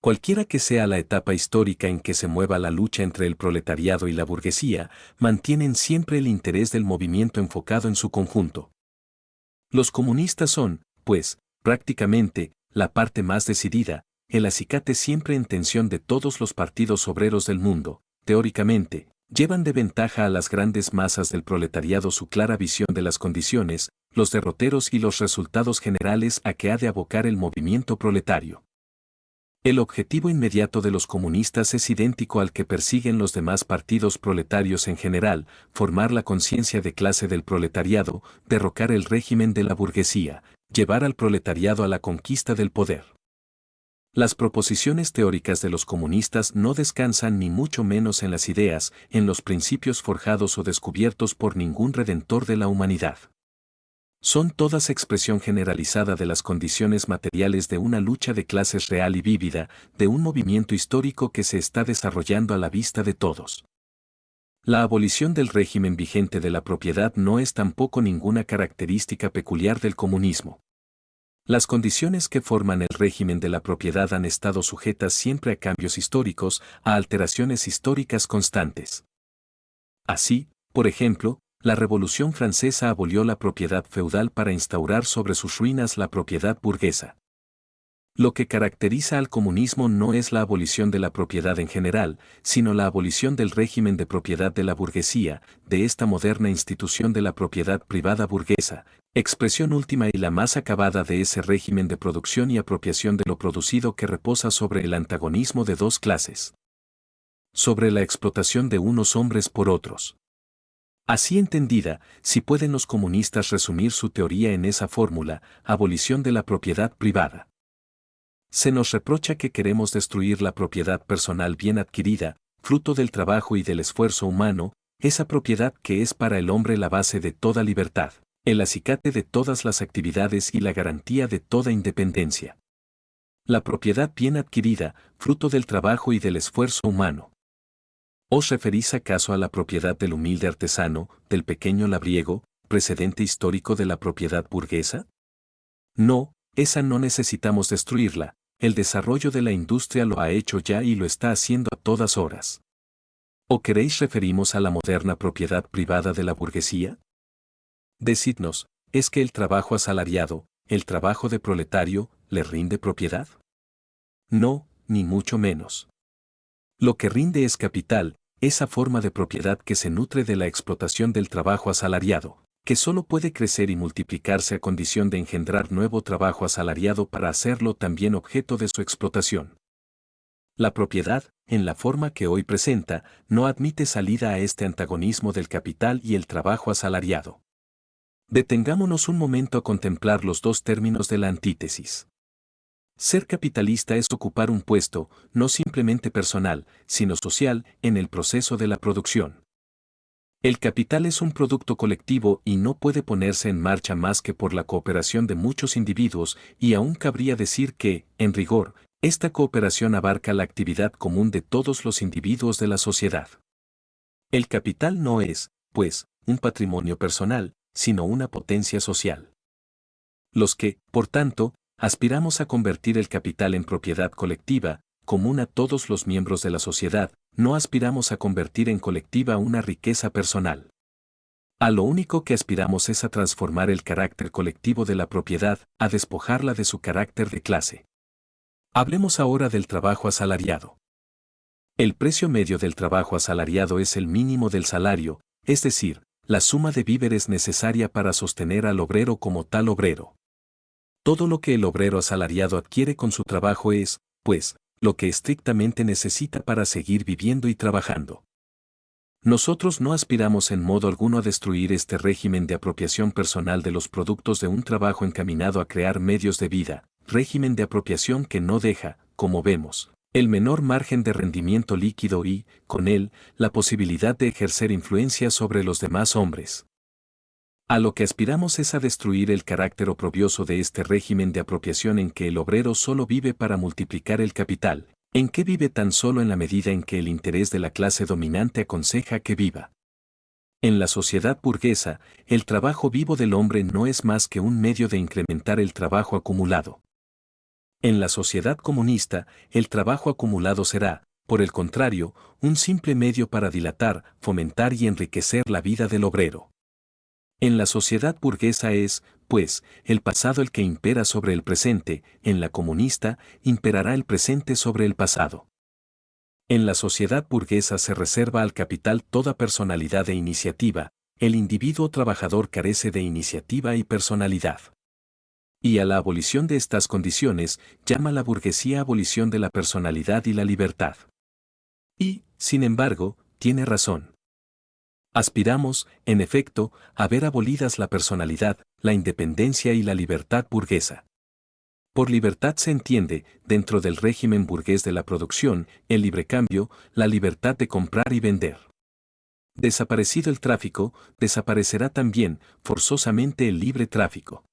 cualquiera que sea la etapa histórica en que se mueva la lucha entre el proletariado y la burguesía, mantienen siempre el interés del movimiento enfocado en su conjunto. Los comunistas son, pues, prácticamente, la parte más decidida, el acicate siempre en tensión de todos los partidos obreros del mundo, teóricamente, llevan de ventaja a las grandes masas del proletariado su clara visión de las condiciones, los derroteros y los resultados generales a que ha de abocar el movimiento proletario. El objetivo inmediato de los comunistas es idéntico al que persiguen los demás partidos proletarios en general, formar la conciencia de clase del proletariado, derrocar el régimen de la burguesía, llevar al proletariado a la conquista del poder. Las proposiciones teóricas de los comunistas no descansan ni mucho menos en las ideas, en los principios forjados o descubiertos por ningún redentor de la humanidad. Son todas expresión generalizada de las condiciones materiales de una lucha de clases real y vívida, de un movimiento histórico que se está desarrollando a la vista de todos. La abolición del régimen vigente de la propiedad no es tampoco ninguna característica peculiar del comunismo. Las condiciones que forman el régimen de la propiedad han estado sujetas siempre a cambios históricos, a alteraciones históricas constantes. Así, por ejemplo, la Revolución Francesa abolió la propiedad feudal para instaurar sobre sus ruinas la propiedad burguesa. Lo que caracteriza al comunismo no es la abolición de la propiedad en general, sino la abolición del régimen de propiedad de la burguesía, de esta moderna institución de la propiedad privada burguesa, expresión última y la más acabada de ese régimen de producción y apropiación de lo producido que reposa sobre el antagonismo de dos clases. Sobre la explotación de unos hombres por otros. Así entendida, si pueden los comunistas resumir su teoría en esa fórmula, abolición de la propiedad privada. Se nos reprocha que queremos destruir la propiedad personal bien adquirida, fruto del trabajo y del esfuerzo humano, esa propiedad que es para el hombre la base de toda libertad, el acicate de todas las actividades y la garantía de toda independencia. La propiedad bien adquirida, fruto del trabajo y del esfuerzo humano. ¿Os referís acaso a la propiedad del humilde artesano, del pequeño labriego, precedente histórico de la propiedad burguesa? No, esa no necesitamos destruirla, el desarrollo de la industria lo ha hecho ya y lo está haciendo a todas horas. ¿O queréis referimos a la moderna propiedad privada de la burguesía? Decidnos, ¿es que el trabajo asalariado, el trabajo de proletario, le rinde propiedad? No, ni mucho menos. Lo que rinde es capital, esa forma de propiedad que se nutre de la explotación del trabajo asalariado, que solo puede crecer y multiplicarse a condición de engendrar nuevo trabajo asalariado para hacerlo también objeto de su explotación. La propiedad, en la forma que hoy presenta, no admite salida a este antagonismo del capital y el trabajo asalariado. Detengámonos un momento a contemplar los dos términos de la antítesis. Ser capitalista es ocupar un puesto, no simplemente personal, sino social, en el proceso de la producción. El capital es un producto colectivo y no puede ponerse en marcha más que por la cooperación de muchos individuos, y aún cabría decir que, en rigor, esta cooperación abarca la actividad común de todos los individuos de la sociedad. El capital no es, pues, un patrimonio personal, sino una potencia social. Los que, por tanto, aspiramos a convertir el capital en propiedad colectiva, común a todos los miembros de la sociedad, no aspiramos a convertir en colectiva una riqueza personal. A lo único que aspiramos es a transformar el carácter colectivo de la propiedad, a despojarla de su carácter de clase. Hablemos ahora del trabajo asalariado. El precio medio del trabajo asalariado es el mínimo del salario, es decir, la suma de víveres necesaria para sostener al obrero como tal obrero. Todo lo que el obrero asalariado adquiere con su trabajo es, pues, lo que estrictamente necesita para seguir viviendo y trabajando. Nosotros no aspiramos en modo alguno a destruir este régimen de apropiación personal de los productos de un trabajo encaminado a crear medios de vida, régimen de apropiación que no deja, como vemos, el menor margen de rendimiento líquido y, con él, la posibilidad de ejercer influencia sobre los demás hombres. A lo que aspiramos es a destruir el carácter oprobioso de este régimen de apropiación en que el obrero solo vive para multiplicar el capital, en que vive tan solo en la medida en que el interés de la clase dominante aconseja que viva. En la sociedad burguesa, el trabajo vivo del hombre no es más que un medio de incrementar el trabajo acumulado. En la sociedad comunista, el trabajo acumulado será, por el contrario, un simple medio para dilatar, fomentar y enriquecer la vida del obrero. En la sociedad burguesa es, pues, el pasado el que impera sobre el presente, en la comunista, imperará el presente sobre el pasado. En la sociedad burguesa se reserva al capital toda personalidad e iniciativa, el individuo trabajador carece de iniciativa y personalidad. Y a la abolición de estas condiciones llama la burguesía abolición de la personalidad y la libertad. Y, sin embargo, tiene razón. Aspiramos, en efecto, a ver abolidas la personalidad, la independencia y la libertad burguesa. Por libertad se entiende, dentro del régimen burgués de la producción, el librecambio, la libertad de comprar y vender. Desaparecido el tráfico, desaparecerá también, forzosamente, el libre tráfico.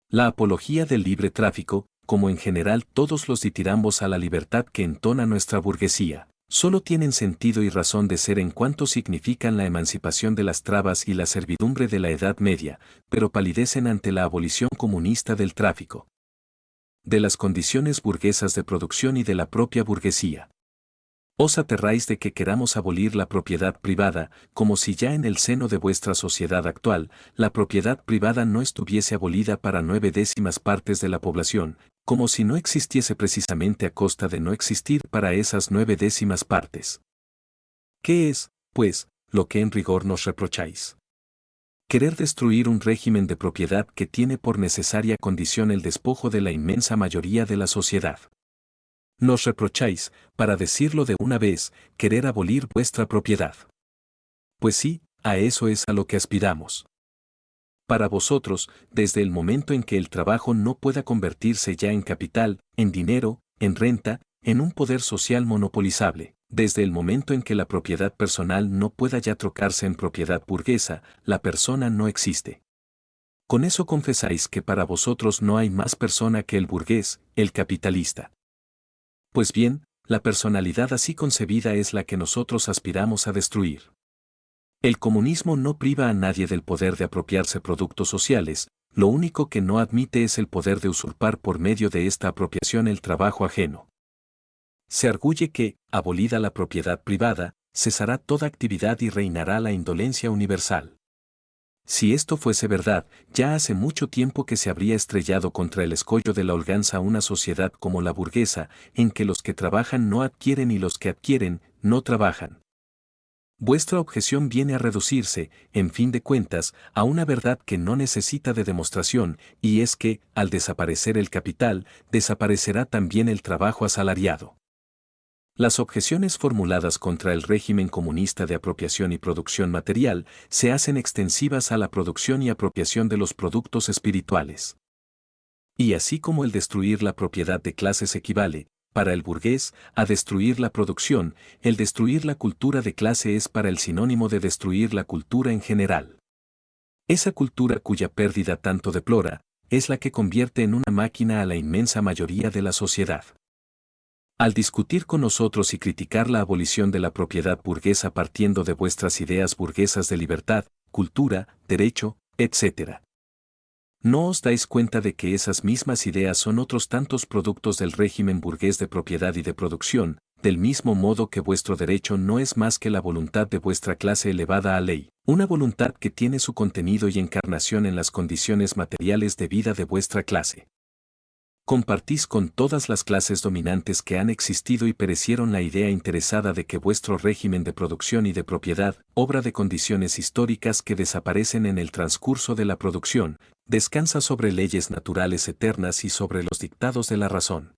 La apología del libre tráfico, como en general todos los ditirambos a la libertad que entona nuestra burguesía, solo tienen sentido y razón de ser en cuanto significan la emancipación de las trabas y la servidumbre de la Edad Media, pero palidecen ante la abolición comunista del tráfico, de las condiciones burguesas de producción y de la propia burguesía. Os aterráis de que queramos abolir la propiedad privada, como si ya en el seno de vuestra sociedad actual, la propiedad privada no estuviese abolida para 9/10 partes de la población, como si no existiese precisamente a costa de no existir para esas 9/10 partes. ¿Qué es, pues, lo que en rigor nos reprocháis? Querer destruir un régimen de propiedad que tiene por necesaria condición el despojo de la inmensa mayoría de la sociedad. Nos reprocháis, para decirlo de una vez, querer abolir vuestra propiedad. Pues sí, a eso es a lo que aspiramos. Para vosotros, desde el momento en que el trabajo no pueda convertirse ya en capital, en dinero, en renta, en un poder social monopolizable, desde el momento en que la propiedad personal no pueda ya trocarse en propiedad burguesa, la persona no existe. Con eso confesáis que para vosotros no hay más persona que el burgués, el capitalista. Pues bien, la personalidad así concebida es la que nosotros aspiramos a destruir. El comunismo no priva a nadie del poder de apropiarse productos sociales, lo único que no admite es el poder de usurpar por medio de esta apropiación el trabajo ajeno. Se arguye que, abolida la propiedad privada, cesará toda actividad y reinará la indolencia universal. Si esto fuese verdad, ya hace mucho tiempo que se habría estrellado contra el escollo de la holganza una sociedad como la burguesa, en que los que trabajan no adquieren y los que adquieren, no trabajan. Vuestra objeción viene a reducirse, en fin de cuentas, a una verdad que no necesita de demostración, y es que, al desaparecer el capital, desaparecerá también el trabajo asalariado. Las objeciones formuladas contra el régimen comunista de apropiación y producción material se hacen extensivas a la producción y apropiación de los productos espirituales. Y así como el destruir la propiedad de clases equivale, para el burgués, a destruir la producción, el destruir la cultura de clase es para el sinónimo de destruir la cultura en general. Esa cultura cuya pérdida tanto deplora, es la que convierte en una máquina a la inmensa mayoría de la sociedad. Al discutir con nosotros y criticar la abolición de la propiedad burguesa partiendo de vuestras ideas burguesas de libertad, cultura, derecho, etc. ¿No os dais cuenta de que esas mismas ideas son otros tantos productos del régimen burgués de propiedad y de producción, del mismo modo que vuestro derecho no es más que la voluntad de vuestra clase elevada a ley, una voluntad que tiene su contenido y encarnación en las condiciones materiales de vida de vuestra clase? Compartís con todas las clases dominantes que han existido y perecieron la idea interesada de que vuestro régimen de producción y de propiedad, obra de condiciones históricas que desaparecen en el transcurso de la producción, descansa sobre leyes naturales eternas y sobre los dictados de la razón.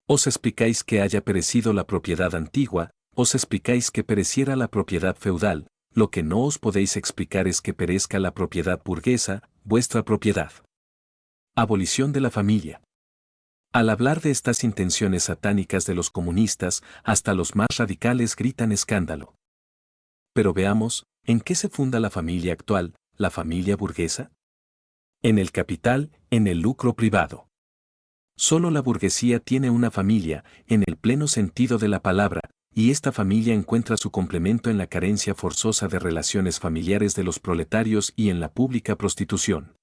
Os explicáis que haya perecido la propiedad antigua, os explicáis que pereciera la propiedad feudal, lo que no os podéis explicar es que perezca la propiedad burguesa, vuestra propiedad. Abolición de la familia. Al hablar de estas intenciones satánicas de los comunistas, hasta los más radicales gritan escándalo. Pero veamos, ¿en qué se funda la familia actual, la familia burguesa? En el capital, en el lucro privado. Solo la burguesía tiene una familia, en el pleno sentido de la palabra, y esta familia encuentra su complemento en la carencia forzosa de relaciones familiares de los proletarios y en la pública prostitución.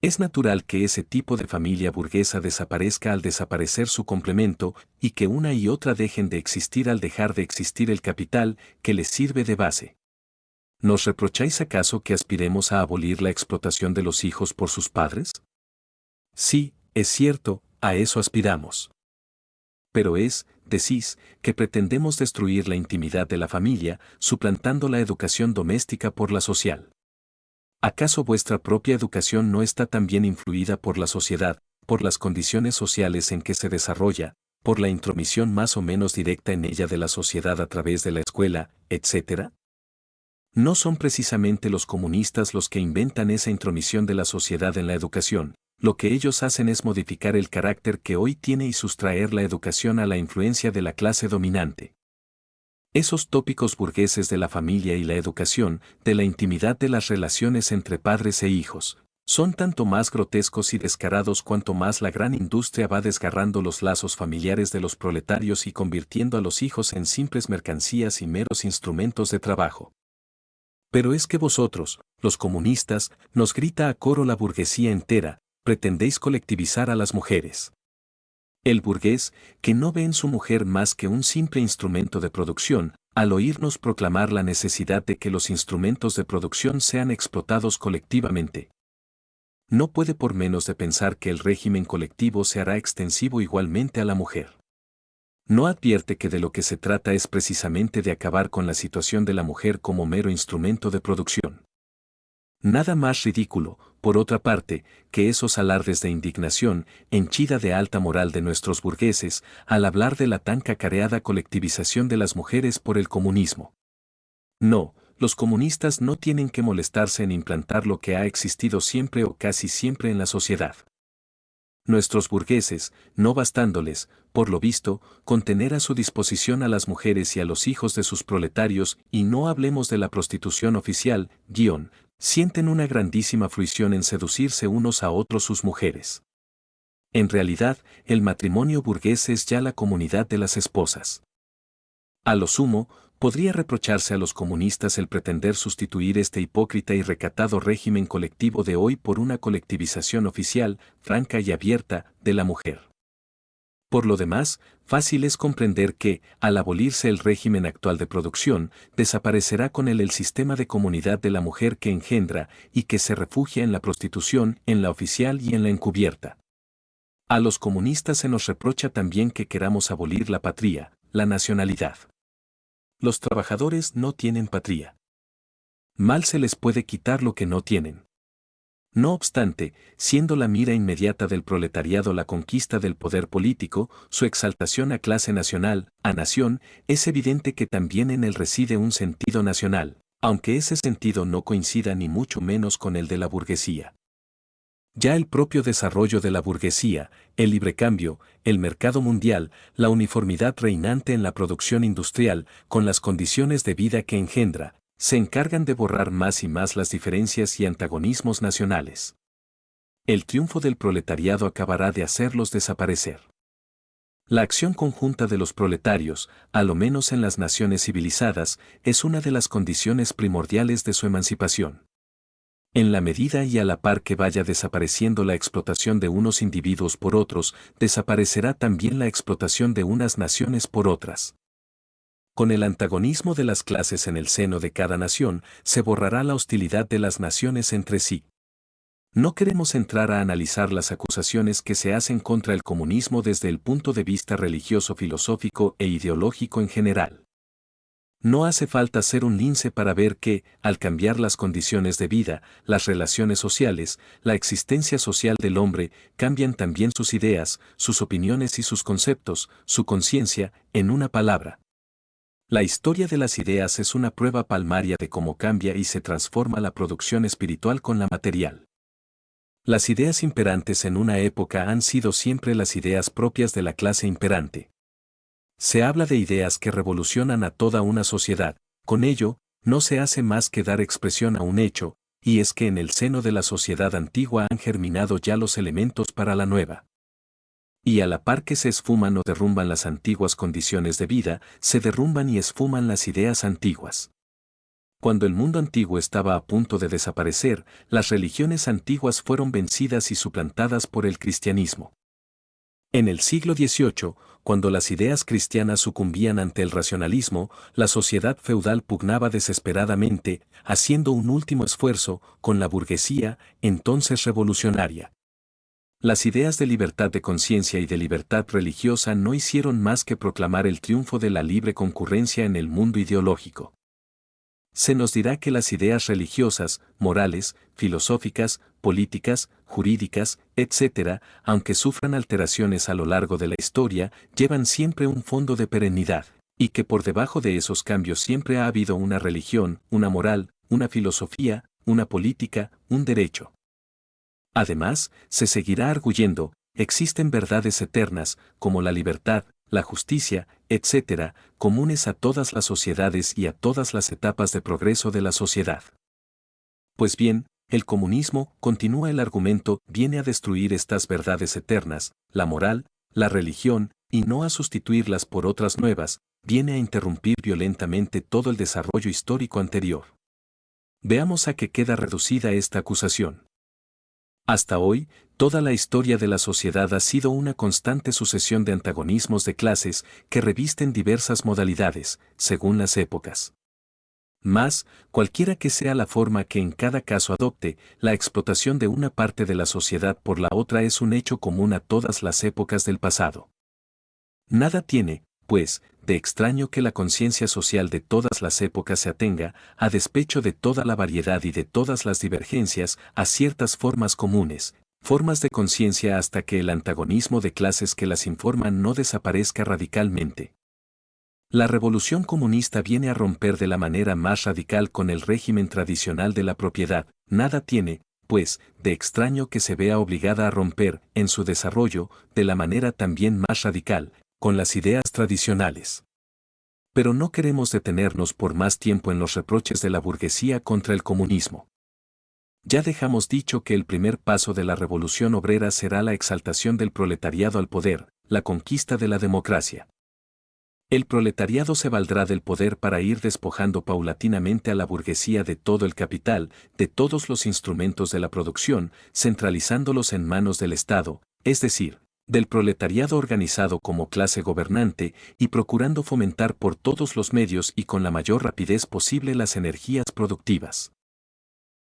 Es natural que ese tipo de familia burguesa desaparezca al desaparecer su complemento y que una y otra dejen de existir al dejar de existir el capital que les sirve de base. ¿Nos reprocháis acaso que aspiremos a abolir la explotación de los hijos por sus padres? Sí, es cierto, a eso aspiramos. Pero decís, que pretendemos destruir la intimidad de la familia, suplantando la educación doméstica por la social. ¿Acaso vuestra propia educación no está también influida por la sociedad, por las condiciones sociales en que se desarrolla, por la intromisión más o menos directa en ella de la sociedad a través de la escuela, etc.? No son precisamente los comunistas los que inventan esa intromisión de la sociedad en la educación, lo que ellos hacen es modificar el carácter que hoy tiene y sustraer la educación a la influencia de la clase dominante. Esos tópicos burgueses de la familia y la educación, de la intimidad de las relaciones entre padres e hijos, son tanto más grotescos y descarados cuanto más la gran industria va desgarrando los lazos familiares de los proletarios y convirtiendo a los hijos en simples mercancías y meros instrumentos de trabajo. Pero es que vosotros, los comunistas, nos grita a coro la burguesía entera, pretendéis colectivizar a las mujeres. El burgués, que no ve en su mujer más que un simple instrumento de producción, al oírnos proclamar la necesidad de que los instrumentos de producción sean explotados colectivamente, no puede por menos de pensar que el régimen colectivo se hará extensivo igualmente a la mujer. No advierte que de lo que se trata es precisamente de acabar con la situación de la mujer como mero instrumento de producción. Nada más ridículo, por otra parte, que esos alardes de indignación, henchida de alta moral de nuestros burgueses, al hablar de la tan cacareada colectivización de las mujeres por el comunismo. No, los comunistas no tienen que molestarse en implantar lo que ha existido siempre o casi siempre en la sociedad. Nuestros burgueses, no bastándoles, por lo visto, con tener a su disposición a las mujeres y a los hijos de sus proletarios, y no hablemos de la prostitución oficial, sienten una grandísima fruición en seducirse unos a otros sus mujeres. En realidad, el matrimonio burgués es ya la comunidad de las esposas. A lo sumo, podría reprocharse a los comunistas el pretender sustituir este hipócrita y recatado régimen colectivo de hoy por una colectivización oficial, franca y abierta, de la mujer. Por lo demás, fácil es comprender que, al abolirse el régimen actual de producción, desaparecerá con él el sistema de comunidad de la mujer que engendra y que se refugia en la prostitución, en la oficial y en la encubierta. A los comunistas se nos reprocha también que queramos abolir la patria, la nacionalidad. Los trabajadores no tienen patria. Mal se les puede quitar lo que no tienen. No obstante, siendo la mira inmediata del proletariado la conquista del poder político, su exaltación a clase nacional, a nación, es evidente que también en él reside un sentido nacional, aunque ese sentido no coincida ni mucho menos con el de la burguesía. Ya el propio desarrollo de la burguesía, el librecambio, el mercado mundial, la uniformidad reinante en la producción industrial, con las condiciones de vida que engendra, se encargan de borrar más y más las diferencias y antagonismos nacionales. El triunfo del proletariado acabará de hacerlos desaparecer. La acción conjunta de los proletarios, a lo menos en las naciones civilizadas, es una de las condiciones primordiales de su emancipación. En la medida y a la par que vaya desapareciendo la explotación de unos individuos por otros, desaparecerá también la explotación de unas naciones por otras. Con el antagonismo de las clases en el seno de cada nación, se borrará la hostilidad de las naciones entre sí. No queremos entrar a analizar las acusaciones que se hacen contra el comunismo desde el punto de vista religioso, filosófico e ideológico en general. No hace falta ser un lince para ver que, al cambiar las condiciones de vida, las relaciones sociales, la existencia social del hombre, cambian también sus ideas, sus opiniones y sus conceptos, su conciencia, en una palabra. La historia de las ideas es una prueba palmaria de cómo cambia y se transforma la producción espiritual con la material. Las ideas imperantes en una época han sido siempre las ideas propias de la clase imperante. Se habla de ideas que revolucionan a toda una sociedad, con ello, no se hace más que dar expresión a un hecho, y es que en el seno de la sociedad antigua han germinado ya los elementos para la nueva. Y a la par que se esfuman o derrumban las antiguas condiciones de vida, se derrumban y esfuman las ideas antiguas. Cuando el mundo antiguo estaba a punto de desaparecer, las religiones antiguas fueron vencidas y suplantadas por el cristianismo. En el siglo XVIII, cuando las ideas cristianas sucumbían ante el racionalismo, la sociedad feudal pugnaba desesperadamente, haciendo un último esfuerzo, con la burguesía, entonces revolucionaria. Las ideas de libertad de conciencia y de libertad religiosa no hicieron más que proclamar el triunfo de la libre concurrencia en el mundo ideológico. Se nos dirá que las ideas religiosas, morales, filosóficas, políticas, jurídicas, etc., aunque sufran alteraciones a lo largo de la historia, llevan siempre un fondo de perennidad, y que por debajo de esos cambios siempre ha habido una religión, una moral, una filosofía, una política, un derecho. Además, se seguirá arguyendo, existen verdades eternas, como la libertad, la justicia, etc., comunes a todas las sociedades y a todas las etapas de progreso de la sociedad. Pues bien, el comunismo, continúa el argumento, viene a destruir estas verdades eternas, la moral, la religión, y no a sustituirlas por otras nuevas, viene a interrumpir violentamente todo el desarrollo histórico anterior. Veamos a qué queda reducida esta acusación. Hasta hoy, toda la historia de la sociedad ha sido una constante sucesión de antagonismos de clases que revisten diversas modalidades, según las épocas. Mas, cualquiera que sea la forma que en cada caso adopte, la explotación de una parte de la sociedad por la otra es un hecho común a todas las épocas del pasado. Nada tiene, pues, de extraño que la conciencia social de todas las épocas se atenga, a despecho de toda la variedad y de todas las divergencias, a ciertas formas comunes, formas de conciencia hasta que el antagonismo de clases que las informan no desaparezca radicalmente. La revolución comunista viene a romper de la manera más radical con el régimen tradicional de la propiedad. Nada tiene, pues, de extraño que se vea obligada a romper, en su desarrollo, de la manera también más radical, con las ideas tradicionales. Pero no queremos detenernos por más tiempo en los reproches de la burguesía contra el comunismo. Ya dejamos dicho que el primer paso de la revolución obrera será la exaltación del proletariado al poder, la conquista de la democracia. El proletariado se valdrá del poder para ir despojando paulatinamente a la burguesía de todo el capital, de todos los instrumentos de la producción, centralizándolos en manos del Estado, es decir, del proletariado organizado como clase gobernante y procurando fomentar por todos los medios y con la mayor rapidez posible las energías productivas.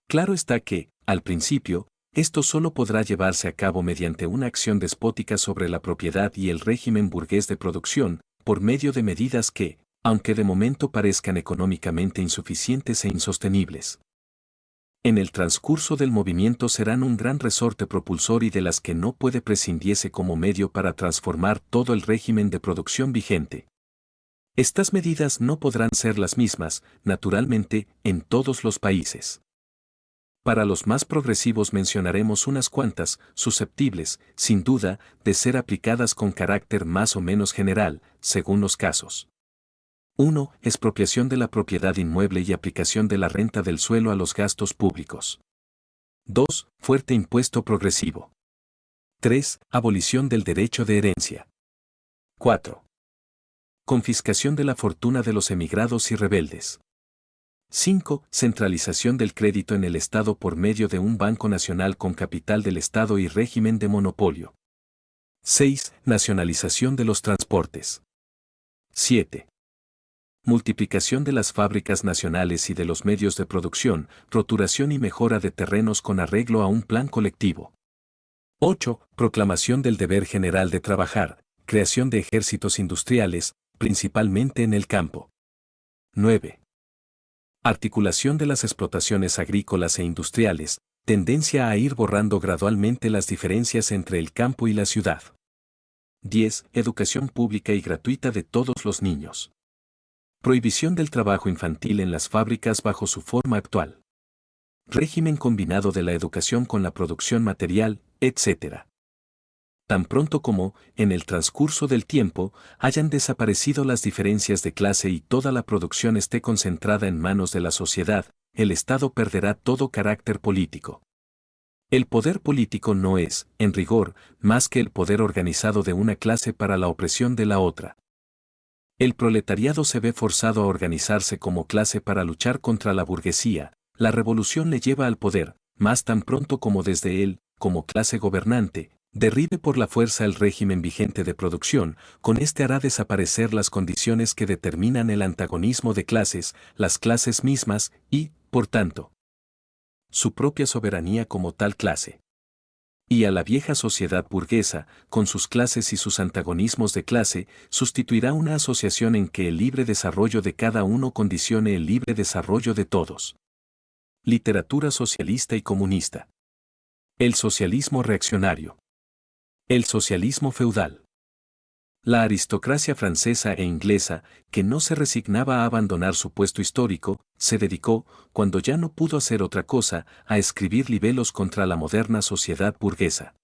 Claro está que, al principio, esto solo podrá llevarse a cabo mediante una acción despótica sobre la propiedad y el régimen burgués de producción, por medio de medidas que, aunque de momento parezcan económicamente insuficientes e insostenibles, en el transcurso del movimiento serán un gran resorte propulsor y de las que no puede prescindirse como medio para transformar todo el régimen de producción vigente. Estas medidas no podrán ser las mismas, naturalmente, en todos los países. Para los más progresivos mencionaremos unas cuantas, susceptibles, sin duda, de ser aplicadas con carácter más o menos general, según los casos. 1. Expropiación de la propiedad inmueble y aplicación de la renta del suelo a los gastos públicos. 2. Fuerte impuesto progresivo. 3. Abolición del derecho de herencia. 4. Confiscación de la fortuna de los emigrados y rebeldes. 5. Centralización del crédito en el Estado por medio de un Banco Nacional con capital del Estado y régimen de monopolio. 6. Nacionalización de los transportes. 7. Multiplicación de las fábricas nacionales y de los medios de producción, roturación y mejora de terrenos con arreglo a un plan colectivo. 8. Proclamación del deber general de trabajar, creación de ejércitos industriales, principalmente en el campo. 9. Articulación de las explotaciones agrícolas e industriales, tendencia a ir borrando gradualmente las diferencias entre el campo y la ciudad. 10. Educación pública y gratuita de todos los niños. Prohibición del trabajo infantil en las fábricas bajo su forma actual. Régimen combinado de la educación con la producción material, etc. Tan pronto como, en el transcurso del tiempo, hayan desaparecido las diferencias de clase y toda la producción esté concentrada en manos de la sociedad, el Estado perderá todo carácter político. El poder político no es, en rigor, más que el poder organizado de una clase para la opresión de la otra. El proletariado se ve forzado a organizarse como clase para luchar contra la burguesía. La revolución le lleva al poder, más tan pronto como desde él, como clase gobernante, derribe por la fuerza el régimen vigente de producción, con este hará desaparecer las condiciones que determinan el antagonismo de clases, las clases mismas, y, por tanto, su propia soberanía como tal clase. Y a la vieja sociedad burguesa, con sus clases y sus antagonismos de clase, sustituirá una asociación en que el libre desarrollo de cada uno condicione el libre desarrollo de todos. Literatura socialista y comunista. El socialismo reaccionario. El socialismo feudal. La aristocracia francesa e inglesa, que no se resignaba a abandonar su puesto histórico, se dedicó, cuando ya no pudo hacer otra cosa, a escribir libelos contra la moderna sociedad burguesa.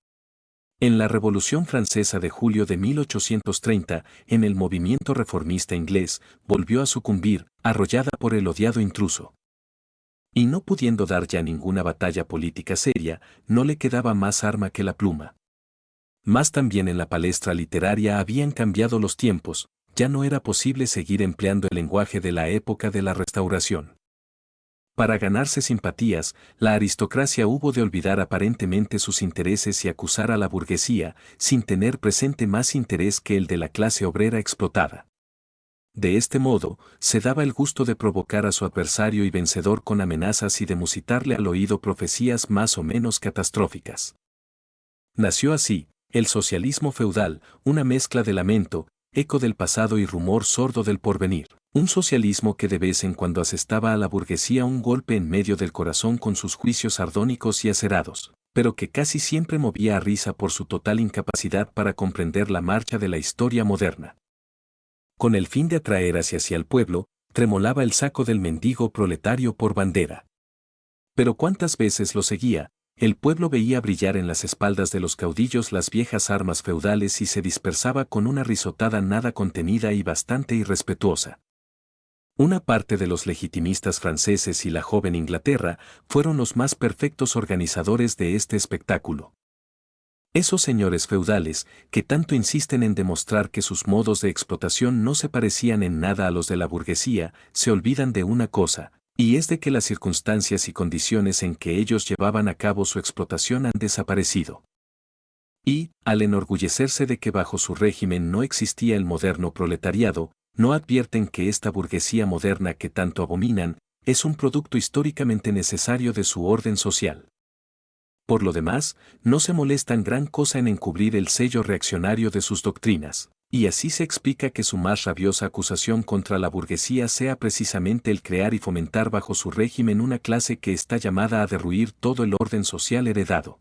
En la Revolución Francesa de julio de 1830, en el movimiento reformista inglés, volvió a sucumbir, arrollada por el odiado intruso. Y no pudiendo dar ya ninguna batalla política seria, no le quedaba más arma que la pluma. Más también en la palestra literaria habían cambiado los tiempos, ya no era posible seguir empleando el lenguaje de la época de la Restauración. Para ganarse simpatías, la aristocracia hubo de olvidar aparentemente sus intereses y acusar a la burguesía, sin tener presente más interés que el de la clase obrera explotada. De este modo, se daba el gusto de provocar a su adversario y vencedor con amenazas y de musitarle al oído profecías más o menos catastróficas. Nació así, el socialismo feudal, una mezcla de lamento, eco del pasado y rumor sordo del porvenir. Un socialismo que de vez en cuando asestaba a la burguesía un golpe en medio del corazón con sus juicios sardónicos y acerados, pero que casi siempre movía a risa por su total incapacidad para comprender la marcha de la historia moderna. Con el fin de atraer hacia sí al pueblo, tremolaba el saco del mendigo proletario por bandera. Pero cuántas veces lo seguía, el pueblo veía brillar en las espaldas de los caudillos las viejas armas feudales y se dispersaba con una risotada nada contenida y bastante irrespetuosa. Una parte de los legitimistas franceses y la joven Inglaterra fueron los más perfectos organizadores de este espectáculo. Esos señores feudales, que tanto insisten en demostrar que sus modos de explotación no se parecían en nada a los de la burguesía, se olvidan de una cosa, y es de que las circunstancias y condiciones en que ellos llevaban a cabo su explotación han desaparecido. Y, al enorgullecerse de que bajo su régimen no existía el moderno proletariado, no advierten que esta burguesía moderna que tanto abominan, es un producto históricamente necesario de su orden social. Por lo demás, no se molestan gran cosa en encubrir el sello reaccionario de sus doctrinas. Y así se explica que su más rabiosa acusación contra la burguesía sea precisamente el crear y fomentar bajo su régimen una clase que está llamada a derruir todo el orden social heredado.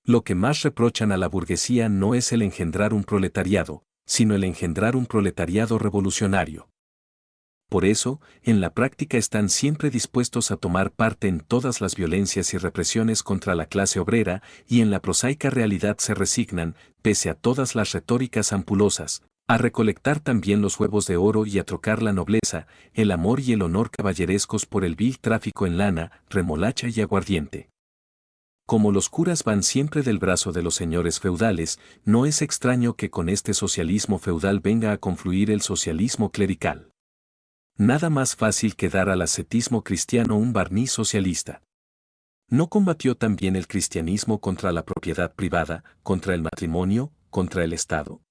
Lo que más reprochan a la burguesía no es el engendrar un proletariado, sino el engendrar un proletariado revolucionario. Por eso, en la práctica están siempre dispuestos a tomar parte en todas las violencias y represiones contra la clase obrera, y en la prosaica realidad se resignan, pese a todas las retóricas ampulosas, a recolectar también los huevos de oro y a trocar la nobleza, el amor y el honor caballerescos por el vil tráfico en lana, remolacha y aguardiente. Como los curas van siempre del brazo de los señores feudales, no es extraño que con este socialismo feudal venga a confluir el socialismo clerical. Nada más fácil que dar al ascetismo cristiano un barniz socialista. ¿No combatió también el cristianismo contra la propiedad privada, contra el matrimonio, contra el Estado?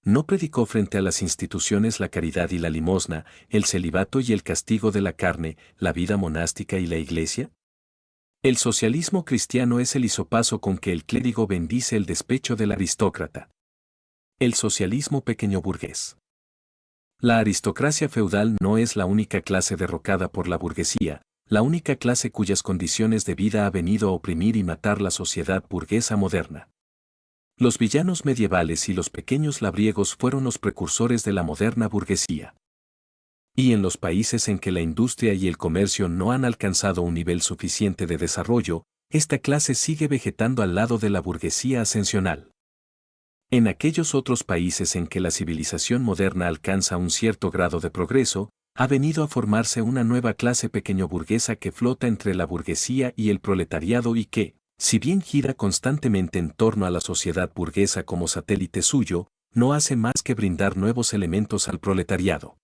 ¿No predicó frente a las instituciones la caridad y la limosna, el celibato y el castigo de la carne, la vida monástica y la iglesia? El socialismo cristiano es el hisopazo con que el clérigo bendice el despecho del aristócrata. El socialismo pequeño burgués. La aristocracia feudal no es la única clase derrocada por la burguesía, la única clase cuyas condiciones de vida ha venido a oprimir y matar la sociedad burguesa moderna. Los villanos medievales y los pequeños labriegos fueron los precursores de la moderna burguesía. Y en los países en que la industria y el comercio no han alcanzado un nivel suficiente de desarrollo, esta clase sigue vegetando al lado de la burguesía ascensional. En aquellos otros países en que la civilización moderna alcanza un cierto grado de progreso, ha venido a formarse una nueva clase pequeño-burguesa que flota entre la burguesía y el proletariado y que, si bien gira constantemente en torno a la sociedad burguesa como satélite suyo, no hace más que brindar nuevos elementos al proletariado.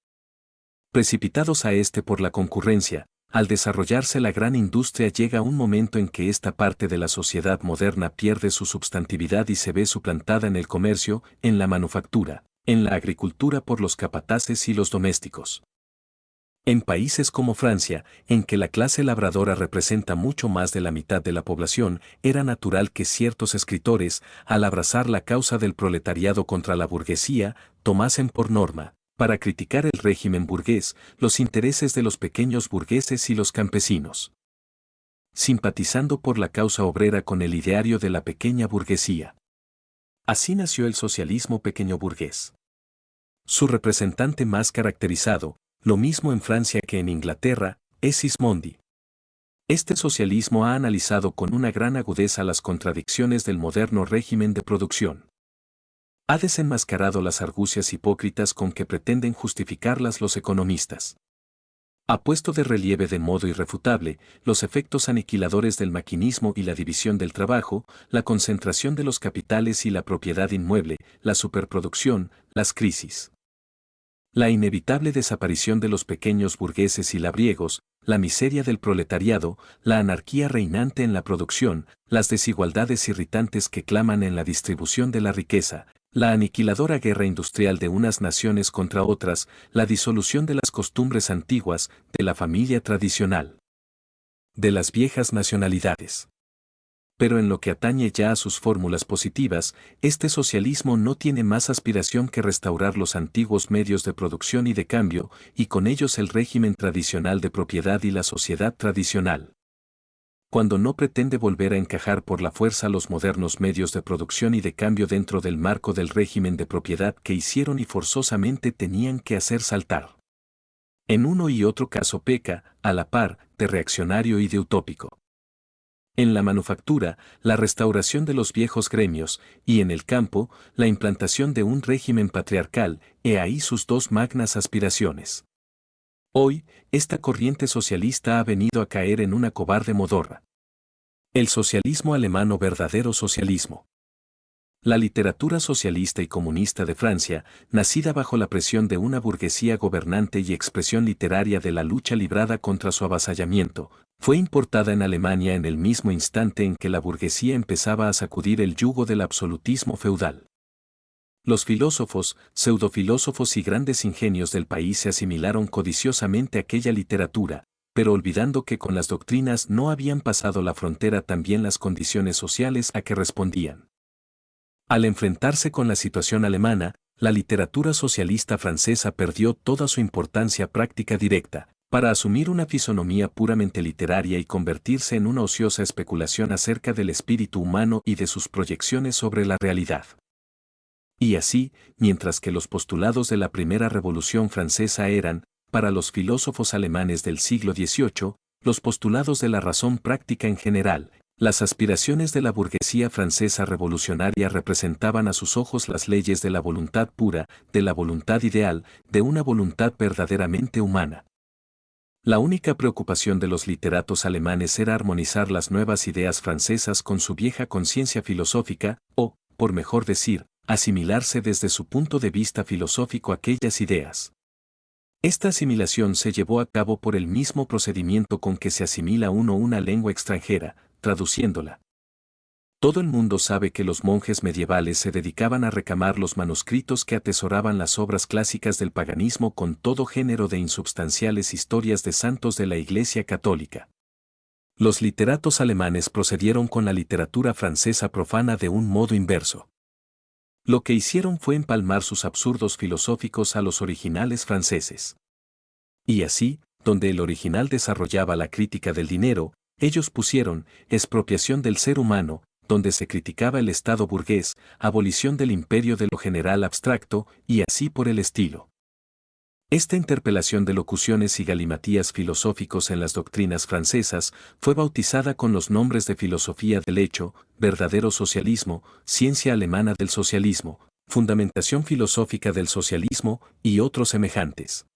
Precipitados a este por la concurrencia, al desarrollarse la gran industria llega un momento en que esta parte de la sociedad moderna pierde su substantividad y se ve suplantada en el comercio, en la manufactura, en la agricultura por los capataces y los domésticos. En países como Francia, en que la clase labradora representa mucho más de la mitad de la población, era natural que ciertos escritores, al abrazar la causa del proletariado contra la burguesía, tomasen por norma, para criticar el régimen burgués, los intereses de los pequeños burgueses y los campesinos. Simpatizando por la causa obrera con el ideario de la pequeña burguesía. Así nació el socialismo pequeño burgués. Su representante más caracterizado, lo mismo en Francia que en Inglaterra, es Sismondi. Este socialismo ha analizado con una gran agudeza las contradicciones del moderno régimen de producción. Ha desenmascarado las argucias hipócritas con que pretenden justificarlas los economistas. Ha puesto de relieve de modo irrefutable los efectos aniquiladores del maquinismo y la división del trabajo, la concentración de los capitales y la propiedad inmueble, la superproducción, las crisis. La inevitable desaparición de los pequeños burgueses y labriegos, la miseria del proletariado, la anarquía reinante en la producción, las desigualdades irritantes que claman en la distribución de la riqueza, la aniquiladora guerra industrial de unas naciones contra otras, la disolución de las costumbres antiguas, de la familia tradicional, de las viejas nacionalidades. Pero en lo que atañe ya a sus fórmulas positivas, este socialismo no tiene más aspiración que restaurar los antiguos medios de producción y de cambio, y con ellos el régimen tradicional de propiedad y la sociedad tradicional. Cuando no pretende volver a encajar por la fuerza los modernos medios de producción y de cambio dentro del marco del régimen de propiedad que hicieron y forzosamente tenían que hacer saltar. En uno y otro caso peca, a la par, de reaccionario y de utópico. En la manufactura, la restauración de los viejos gremios, y en el campo, la implantación de un régimen patriarcal, he ahí sus dos magnas aspiraciones. Hoy, esta corriente socialista ha venido a caer en una cobarde modorra. El socialismo alemán o verdadero socialismo. La literatura socialista y comunista de Francia, nacida bajo la presión de una burguesía gobernante y expresión literaria de la lucha librada contra su avasallamiento, fue importada en Alemania en el mismo instante en que la burguesía empezaba a sacudir el yugo del absolutismo feudal. Los filósofos, pseudofilósofos y grandes ingenios del país se asimilaron codiciosamente a aquella literatura, pero olvidando que con las doctrinas no habían pasado la frontera también las condiciones sociales a que respondían. Al enfrentarse con la situación alemana, la literatura socialista francesa perdió toda su importancia práctica directa, para asumir una fisonomía puramente literaria y convertirse en una ociosa especulación acerca del espíritu humano y de sus proyecciones sobre la realidad. Y así, mientras que los postulados de la primera revolución francesa eran, para los filósofos alemanes del siglo XVIII, los postulados de la razón práctica en general, las aspiraciones de la burguesía francesa revolucionaria representaban a sus ojos las leyes de la voluntad pura, de la voluntad ideal, de una voluntad verdaderamente humana. La única preocupación de los literatos alemanes era armonizar las nuevas ideas francesas con su vieja conciencia filosófica, o, por mejor decir, asimilarse desde su punto de vista filosófico aquellas ideas. Esta asimilación se llevó a cabo por el mismo procedimiento con que se asimila uno una lengua extranjera, traduciéndola. Todo el mundo sabe que los monjes medievales se dedicaban a recamar los manuscritos que atesoraban las obras clásicas del paganismo con todo género de insubstanciales historias de santos de la Iglesia católica. Los literatos alemanes procedieron con la literatura francesa profana de un modo inverso. Lo que hicieron fue empalmar sus absurdos filosóficos a los originales franceses. Y así, donde el original desarrollaba la crítica del dinero, ellos pusieron expropiación del ser humano, donde se criticaba el Estado burgués, abolición del imperio de lo general abstracto, y así por el estilo. Esta interpelación de locuciones y galimatías filosóficos en las doctrinas francesas fue bautizada con los nombres de filosofía del hecho, verdadero socialismo, ciencia alemana del socialismo, fundamentación filosófica del socialismo y otros semejantes.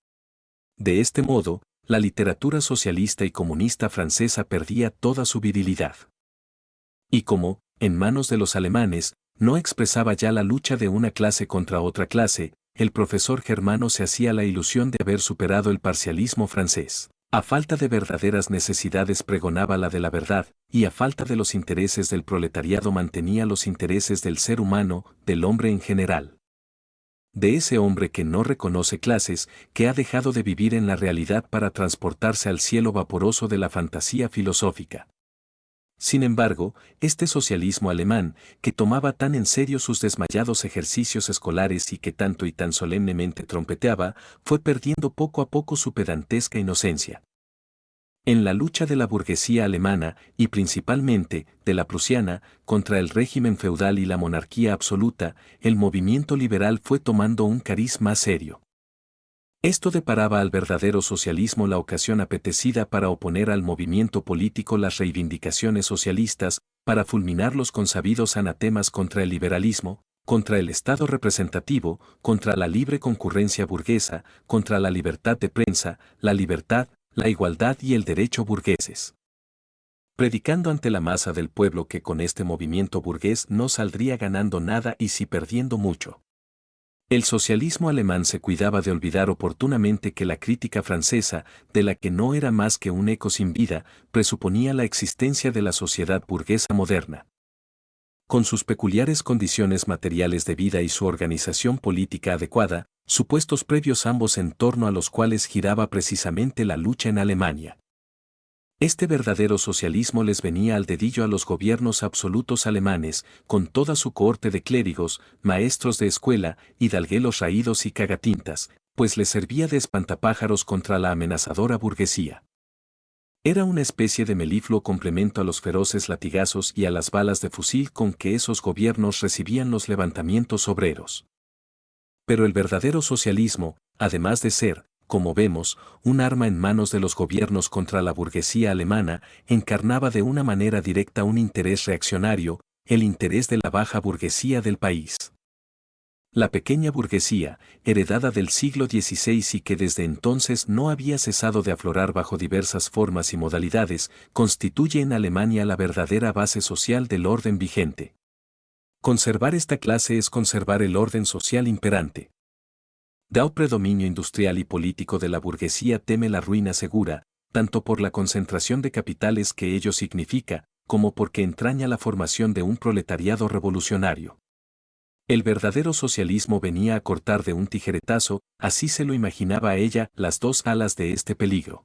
De este modo, la literatura socialista y comunista francesa perdía toda su virilidad. Y como, en manos de los alemanes, no expresaba ya la lucha de una clase contra otra clase, el profesor germano se hacía la ilusión de haber superado el parcialismo francés. A falta de verdaderas necesidades pregonaba la de la verdad, y a falta de los intereses del proletariado mantenía los intereses del ser humano, del hombre en general. De ese hombre que no reconoce clases, que ha dejado de vivir en la realidad para transportarse al cielo vaporoso de la fantasía filosófica. Sin embargo, este socialismo alemán, que tomaba tan en serio sus desmayados ejercicios escolares y que tanto y tan solemnemente trompeteaba, fue perdiendo poco a poco su pedantesca inocencia. En la lucha de la burguesía alemana, y principalmente de la prusiana, contra el régimen feudal y la monarquía absoluta, el movimiento liberal fue tomando un cariz más serio. Esto deparaba al verdadero socialismo la ocasión apetecida para oponer al movimiento político las reivindicaciones socialistas, para fulminar los consabidos anatemas contra el liberalismo, contra el Estado representativo, contra la libre concurrencia burguesa, contra la libertad de prensa, la libertad, la igualdad y el derecho burgueses. Predicando ante la masa del pueblo que con este movimiento burgués no saldría ganando nada y sí perdiendo mucho. El socialismo alemán se cuidaba de olvidar oportunamente que la crítica francesa, de la que no era más que un eco sin vida, presuponía la existencia de la sociedad burguesa moderna. Con sus peculiares condiciones materiales de vida y su organización política adecuada, supuestos previos ambos en torno a los cuales giraba precisamente la lucha en Alemania. Este verdadero socialismo les venía al dedillo a los gobiernos absolutos alemanes, con toda su cohorte de clérigos, maestros de escuela, hidalguelos raídos y cagatintas, pues les servía de espantapájaros contra la amenazadora burguesía. Era una especie de melifluo complemento a los feroces latigazos y a las balas de fusil con que esos gobiernos recibían los levantamientos obreros. Pero el verdadero socialismo, además de ser, como vemos, un arma en manos de los gobiernos contra la burguesía alemana, encarnaba de una manera directa un interés reaccionario, el interés de la baja burguesía del país. La pequeña burguesía, heredada del siglo XVI y que desde entonces no había cesado de aflorar bajo diversas formas y modalidades, constituye en Alemania la verdadera base social del orden vigente. Conservar esta clase es conservar el orden social imperante. Dado predominio industrial y político de la burguesía teme la ruina segura, tanto por la concentración de capitales que ello significa, como porque entraña la formación de un proletariado revolucionario. El verdadero socialismo venía a cortar de un tijeretazo, así se lo imaginaba a ella, las dos alas de este peligro.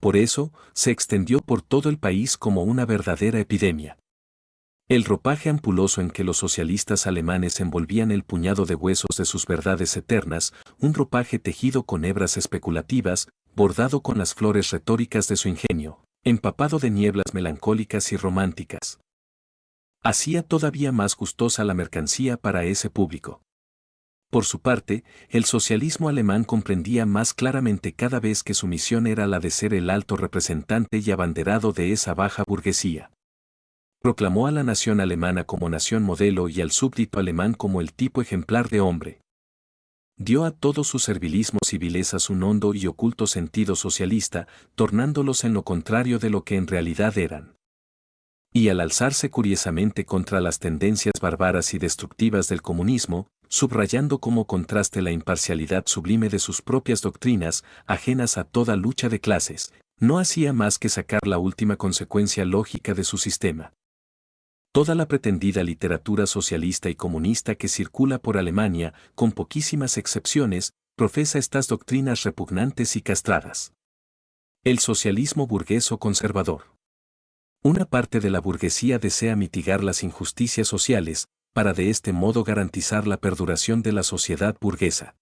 Por eso, se extendió por todo el país como una verdadera epidemia. El ropaje ampuloso en que los socialistas alemanes envolvían el puñado de huesos de sus verdades eternas, un ropaje tejido con hebras especulativas, bordado con las flores retóricas de su ingenio, empapado de nieblas melancólicas y románticas. Hacía todavía más gustosa la mercancía para ese público. Por su parte, el socialismo alemán comprendía más claramente cada vez que su misión era la de ser el alto representante y abanderado de esa baja burguesía. Proclamó a la nación alemana como nación modelo y al súbdito alemán como el tipo ejemplar de hombre. Dio a todos sus servilismos y vilezas un hondo y oculto sentido socialista, tornándolos en lo contrario de lo que en realidad eran. Y al alzarse curiosamente contra las tendencias bárbaras y destructivas del comunismo, subrayando como contraste la imparcialidad sublime de sus propias doctrinas, ajenas a toda lucha de clases, no hacía más que sacar la última consecuencia lógica de su sistema. Toda la pretendida literatura socialista y comunista que circula por Alemania, con poquísimas excepciones, profesa estas doctrinas repugnantes y castradas. El socialismo burgués o conservador. Una parte de la burguesía desea mitigar las injusticias sociales, para de este modo garantizar la perduración de la sociedad burguesa.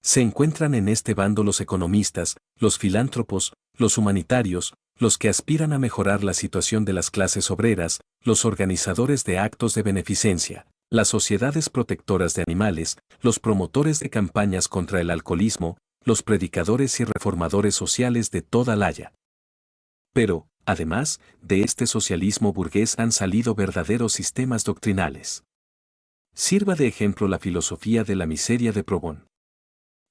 Se encuentran en este bando los economistas, los filántropos, los humanitarios, los que aspiran a mejorar la situación de las clases obreras, los organizadores de actos de beneficencia, las sociedades protectoras de animales, los promotores de campañas contra el alcoholismo, los predicadores y reformadores sociales de toda la haya. Pero, además, de este socialismo burgués han salido verdaderos sistemas doctrinales. Sirva de ejemplo la filosofía de la miseria de Proudhon.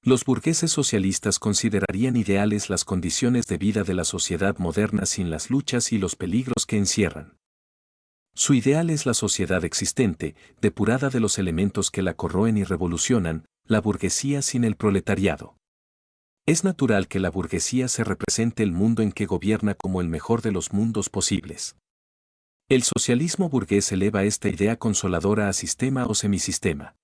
Los burgueses socialistas considerarían ideales las condiciones de vida de la sociedad moderna sin las luchas y los peligros que encierran. Su ideal es la sociedad existente, depurada de los elementos que la corroen y revolucionan, la burguesía sin el proletariado. Es natural que la burguesía se represente el mundo en que gobierna como el mejor de los mundos posibles. El socialismo burgués eleva esta idea consoladora a sistema o semisistema.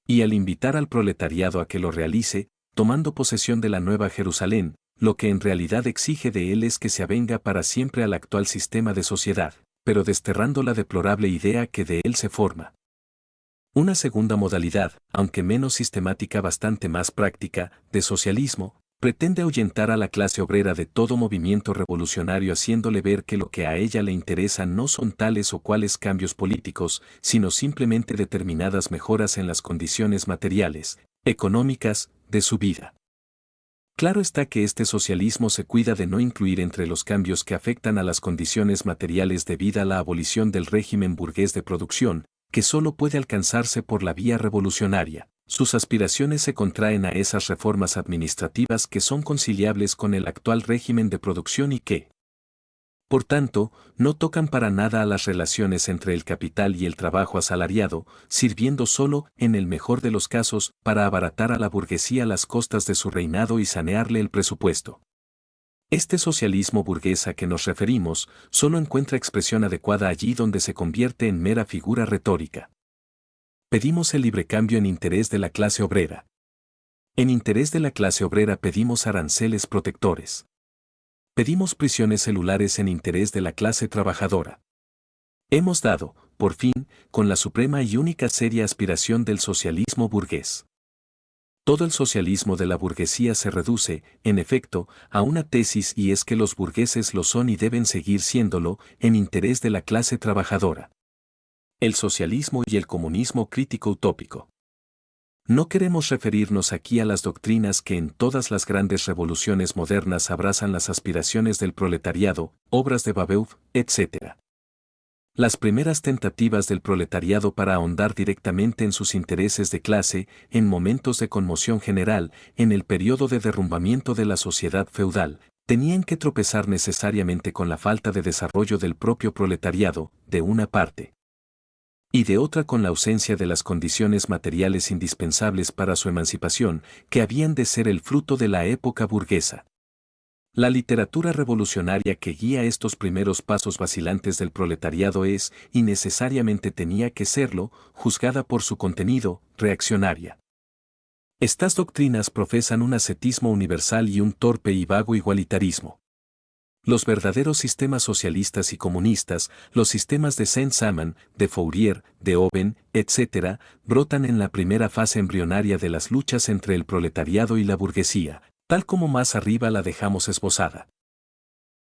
Y al invitar al proletariado a que lo realice, tomando posesión de la Nueva Jerusalén, lo que en realidad exige de él es que se avenga para siempre al actual sistema de sociedad, pero desterrando la deplorable idea que de él se forma. Una segunda modalidad, aunque menos sistemática, bastante más práctica, de socialismo, pretende ahuyentar a la clase obrera de todo movimiento revolucionario haciéndole ver que lo que a ella le interesa no son tales o cuales cambios políticos, sino simplemente determinadas mejoras en las condiciones materiales, económicas, de su vida. Claro está que este socialismo se cuida de no incluir entre los cambios que afectan a las condiciones materiales de vida la abolición del régimen burgués de producción, que solo puede alcanzarse por la vía revolucionaria. Sus aspiraciones se contraen a esas reformas administrativas que son conciliables con el actual régimen de producción y que, por tanto, no tocan para nada a las relaciones entre el capital y el trabajo asalariado, sirviendo solo, en el mejor de los casos, para abaratar a la burguesía las costas de su reinado y sanearle el presupuesto. Este socialismo burgués a que nos referimos solo encuentra expresión adecuada allí donde se convierte en mera figura retórica. Pedimos el librecambio en interés de la clase obrera. En interés de la clase obrera pedimos aranceles protectores. Pedimos prisiones celulares en interés de la clase trabajadora. Hemos dado, por fin, con la suprema y única seria aspiración del socialismo burgués. Todo el socialismo de la burguesía se reduce, en efecto, a una tesis y es que los burgueses lo son y deben seguir siéndolo, en interés de la clase trabajadora. El socialismo y el comunismo crítico utópico. No queremos referirnos aquí a las doctrinas que en todas las grandes revoluciones modernas abrazan las aspiraciones del proletariado, obras de Babeuf, etc. Las primeras tentativas del proletariado para ahondar directamente en sus intereses de clase, en momentos de conmoción general, en el periodo de derrumbamiento de la sociedad feudal, tenían que tropezar necesariamente con la falta de desarrollo del propio proletariado, de una parte, y de otra con la ausencia de las condiciones materiales indispensables para su emancipación, que habían de ser el fruto de la época burguesa. La literatura revolucionaria que guía estos primeros pasos vacilantes del proletariado es, y necesariamente tenía que serlo, juzgada por su contenido, reaccionaria. Estas doctrinas profesan un ascetismo universal y un torpe y vago igualitarismo. Los verdaderos sistemas socialistas y comunistas, los sistemas de Saint-Simon, de Fourier, de Owen, etc., brotan en la primera fase embrionaria de las luchas entre el proletariado y la burguesía, tal como más arriba la dejamos esbozada.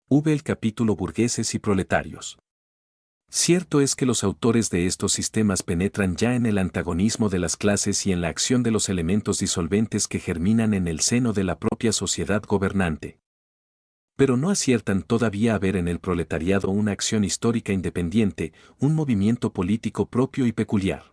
El capítulo Burgueses y Proletarios. Cierto es que los autores de estos sistemas penetran ya en el antagonismo de las clases y en la acción de los elementos disolventes que germinan en el seno de la propia sociedad gobernante. Pero no aciertan todavía a ver en el proletariado una acción histórica independiente, un movimiento político propio y peculiar.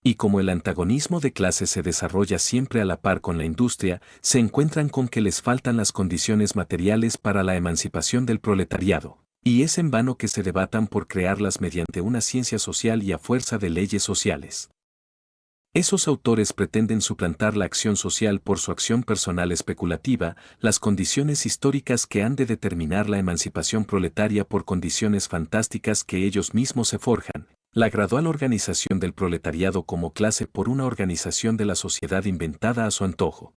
Y como el antagonismo de clases se desarrolla siempre a la par con la industria, se encuentran con que les faltan las condiciones materiales para la emancipación del proletariado, y es en vano que se debatan por crearlas mediante una ciencia social y a fuerza de leyes sociales. Esos autores pretenden suplantar la acción social por su acción personal especulativa, las condiciones históricas que han de determinar la emancipación proletaria por condiciones fantásticas que ellos mismos se forjan, la gradual organización del proletariado como clase por una organización de la sociedad inventada a su antojo.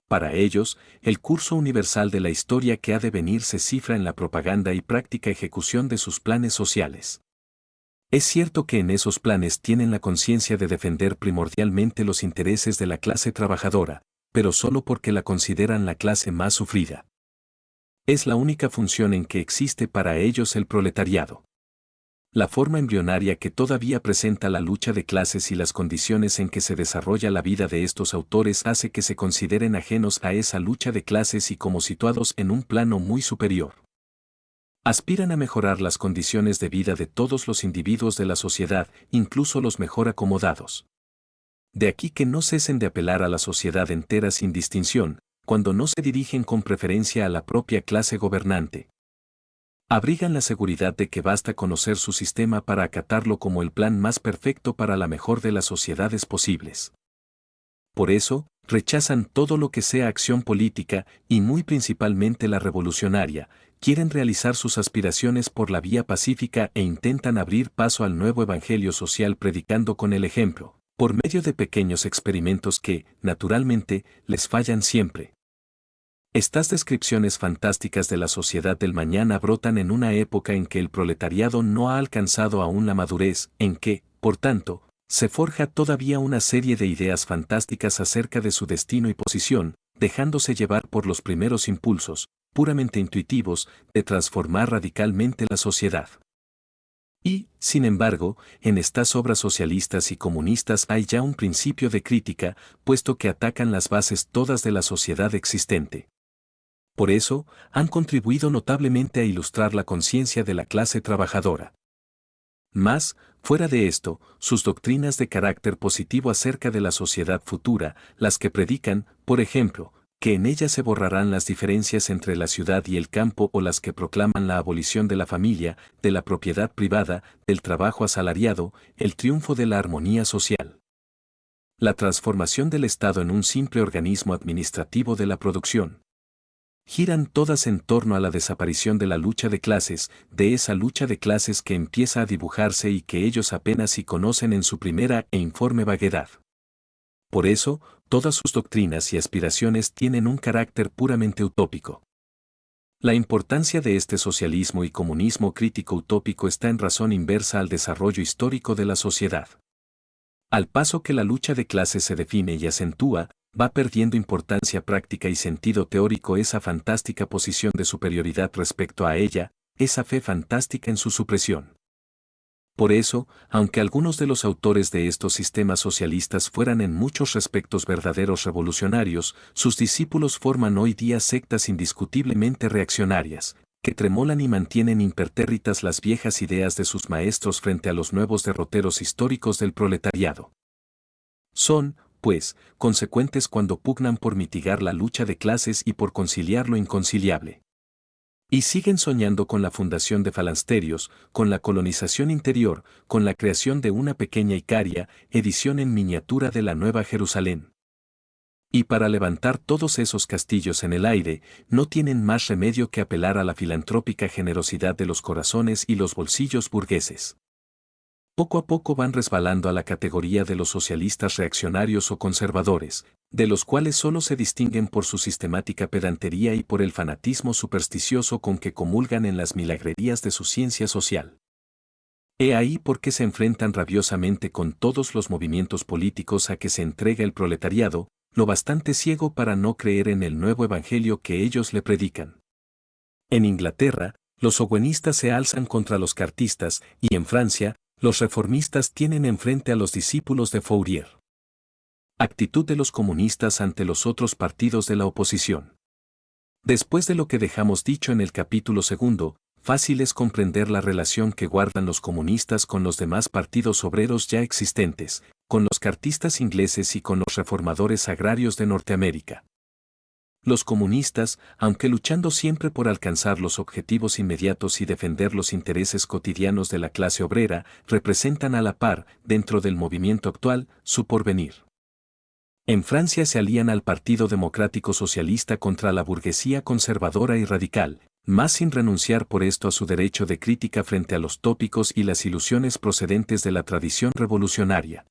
Para ellos, el curso universal de la historia que ha de venir se cifra en la propaganda y práctica ejecución de sus planes sociales. Es cierto que en esos planes tienen la conciencia de defender primordialmente los intereses de la clase trabajadora, pero solo porque la consideran la clase más sufrida. Es la única función en que existe para ellos el proletariado. La forma embrionaria que todavía presenta la lucha de clases y las condiciones en que se desarrolla la vida de estos autores hace que se consideren ajenos a esa lucha de clases y como situados en un plano muy superior. Aspiran a mejorar las condiciones de vida de todos los individuos de la sociedad, incluso los mejor acomodados. De aquí que no cesen de apelar a la sociedad entera sin distinción, cuando no se dirigen con preferencia a la propia clase gobernante. Abrigan la seguridad de que basta conocer su sistema para acatarlo como el plan más perfecto para la mejor de las sociedades posibles. Por eso, rechazan todo lo que sea acción política, y muy principalmente la revolucionaria, quieren realizar sus aspiraciones por la vía pacífica e intentan abrir paso al nuevo evangelio social predicando con el ejemplo, por medio de pequeños experimentos que, naturalmente, les fallan siempre. Estas descripciones fantásticas de la sociedad del mañana brotan en una época en que el proletariado no ha alcanzado aún la madurez, en que, por tanto, se forja todavía una serie de ideas fantásticas acerca de su destino y posición, dejándose llevar por los primeros impulsos, puramente intuitivos, de transformar radicalmente la sociedad. Y, sin embargo, en estas obras socialistas y comunistas hay ya un principio de crítica, puesto que atacan las bases todas de la sociedad existente. Por eso, han contribuido notablemente a ilustrar la conciencia de la clase trabajadora. Más, fuera de esto, sus doctrinas de carácter positivo acerca de la sociedad futura, las que predican, por ejemplo, que en ella se borrarán las diferencias entre la ciudad y el campo, o las que proclaman la abolición de la familia, de la propiedad privada, del trabajo asalariado, el triunfo de la armonía social. La transformación del Estado en un simple organismo administrativo de la producción. Giran todas en torno a la desaparición de la lucha de clases, de esa lucha de clases que empieza a dibujarse y que ellos apenas si conocen en su primera e informe vaguedad. Por eso, todas sus doctrinas y aspiraciones tienen un carácter puramente utópico. La importancia de este socialismo y comunismo crítico utópico está en razón inversa al desarrollo histórico de la sociedad. Al paso que la lucha de clases se define y acentúa, va perdiendo importancia práctica y sentido teórico esa fantástica posición de superioridad respecto a ella, esa fe fantástica en su supresión. Por eso, aunque algunos de los autores de estos sistemas socialistas fueran en muchos respectos verdaderos revolucionarios, sus discípulos forman hoy día sectas indiscutiblemente reaccionarias, que tremolan y mantienen impertérritas las viejas ideas de sus maestros frente a los nuevos derroteros históricos del proletariado. Son, pues, consecuentes cuando pugnan por mitigar la lucha de clases y por conciliar lo inconciliable. Y siguen soñando con la fundación de falansterios, con la colonización interior, con la creación de una pequeña Icaria, edición en miniatura de la Nueva Jerusalén. Y para levantar todos esos castillos en el aire, no tienen más remedio que apelar a la filantrópica generosidad de los corazones y los bolsillos burgueses. Poco a poco van resbalando a la categoría de los socialistas reaccionarios o conservadores, de los cuales solo se distinguen por su sistemática pedantería y por el fanatismo supersticioso con que comulgan en las milagrerías de su ciencia social. He ahí por qué se enfrentan rabiosamente con todos los movimientos políticos a que se entrega el proletariado, lo bastante ciego para no creer en el nuevo evangelio que ellos le predican. En Inglaterra, los owenistas se alzan contra los cartistas, y en Francia, los reformistas tienen enfrente a los discípulos de Fourier. Actitud de los comunistas ante los otros partidos de la oposición. Después de lo que dejamos dicho en el capítulo 2, fácil es comprender la relación que guardan los comunistas con los demás partidos obreros ya existentes, con los cartistas ingleses y con los reformadores agrarios de Norteamérica. Los comunistas, aunque luchando siempre por alcanzar los objetivos inmediatos y defender los intereses cotidianos de la clase obrera, representan a la par, dentro del movimiento actual, su porvenir. En Francia se alían al Partido Democrático Socialista contra la burguesía conservadora y radical, más sin renunciar por esto a su derecho de crítica frente a los tópicos y las ilusiones procedentes de la tradición revolucionaria.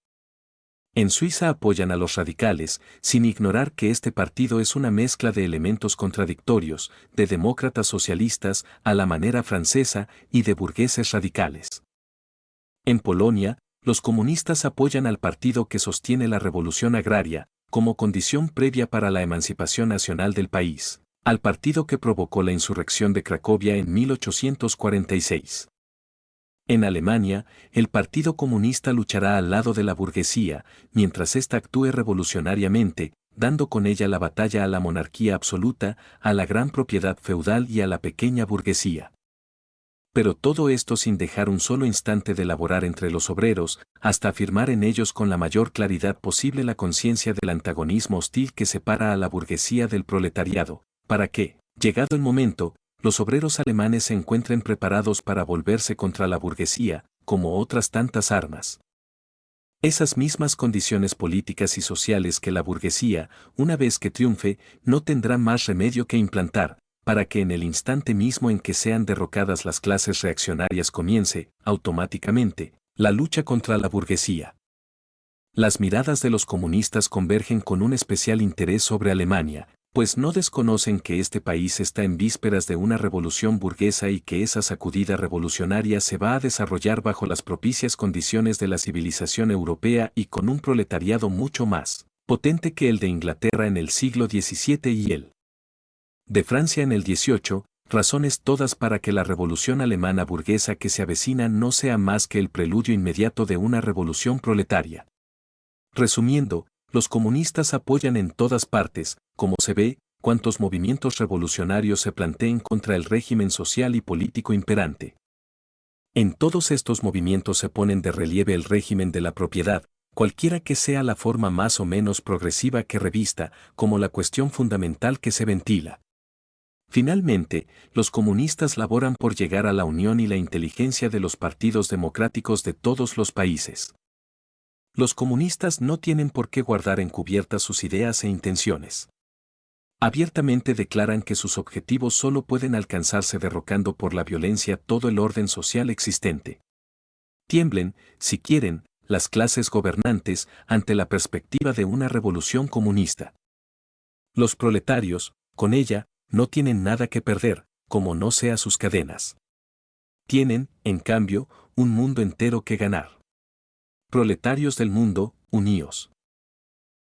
En Suiza apoyan a los radicales, sin ignorar que este partido es una mezcla de elementos contradictorios, de demócratas socialistas, a la manera francesa, y de burgueses radicales. En Polonia, los comunistas apoyan al partido que sostiene la revolución agraria, como condición previa para la emancipación nacional del país, al partido que provocó la insurrección de Cracovia en 1846. En Alemania, el Partido Comunista luchará al lado de la burguesía, mientras ésta actúe revolucionariamente, dando con ella la batalla a la monarquía absoluta, a la gran propiedad feudal y a la pequeña burguesía. pero todo esto sin dejar un solo instante de laborar entre los obreros, hasta afirmar en ellos con la mayor claridad posible la conciencia del antagonismo hostil que separa a la burguesía del proletariado, para que, llegado el momento, los obreros alemanes se encuentren preparados para volverse contra la burguesía, como otras tantas armas. Esas mismas condiciones políticas y sociales que la burguesía, una vez que triunfe, no tendrá más remedio que implantar, para que en el instante mismo en que sean derrocadas las clases reaccionarias comience, automáticamente, la lucha contra la burguesía. Las miradas de los comunistas convergen con un especial interés sobre Alemania, pues no desconocen que este país está en vísperas de una revolución burguesa y que esa sacudida revolucionaria se va a desarrollar bajo las propicias condiciones de la civilización europea y con un proletariado mucho más potente que el de Inglaterra en el siglo XVII y el de Francia en el XVIII, razones todas para que la revolución alemana burguesa que se avecina no sea más que el preludio inmediato de una revolución proletaria. Resumiendo, los comunistas apoyan en todas partes, como se ve, cuantos movimientos revolucionarios se planteen contra el régimen social y político imperante. En todos estos movimientos se ponen de relieve el régimen de la propiedad, cualquiera que sea la forma más o menos progresiva que revista, como la cuestión fundamental que se ventila. Finalmente, los comunistas laboran por llegar a la unión y la inteligencia de los partidos democráticos de todos los países. Los comunistas no tienen por qué guardar encubiertas sus ideas e intenciones. Abiertamente declaran que sus objetivos solo pueden alcanzarse derrocando por la violencia todo el orden social existente. Tiemblen, si quieren, las clases gobernantes ante la perspectiva de una revolución comunista. Los proletarios, con ella, no tienen nada que perder, como no sea sus cadenas. Tienen, en cambio, un mundo entero que ganar. Proletarios del mundo, uníos.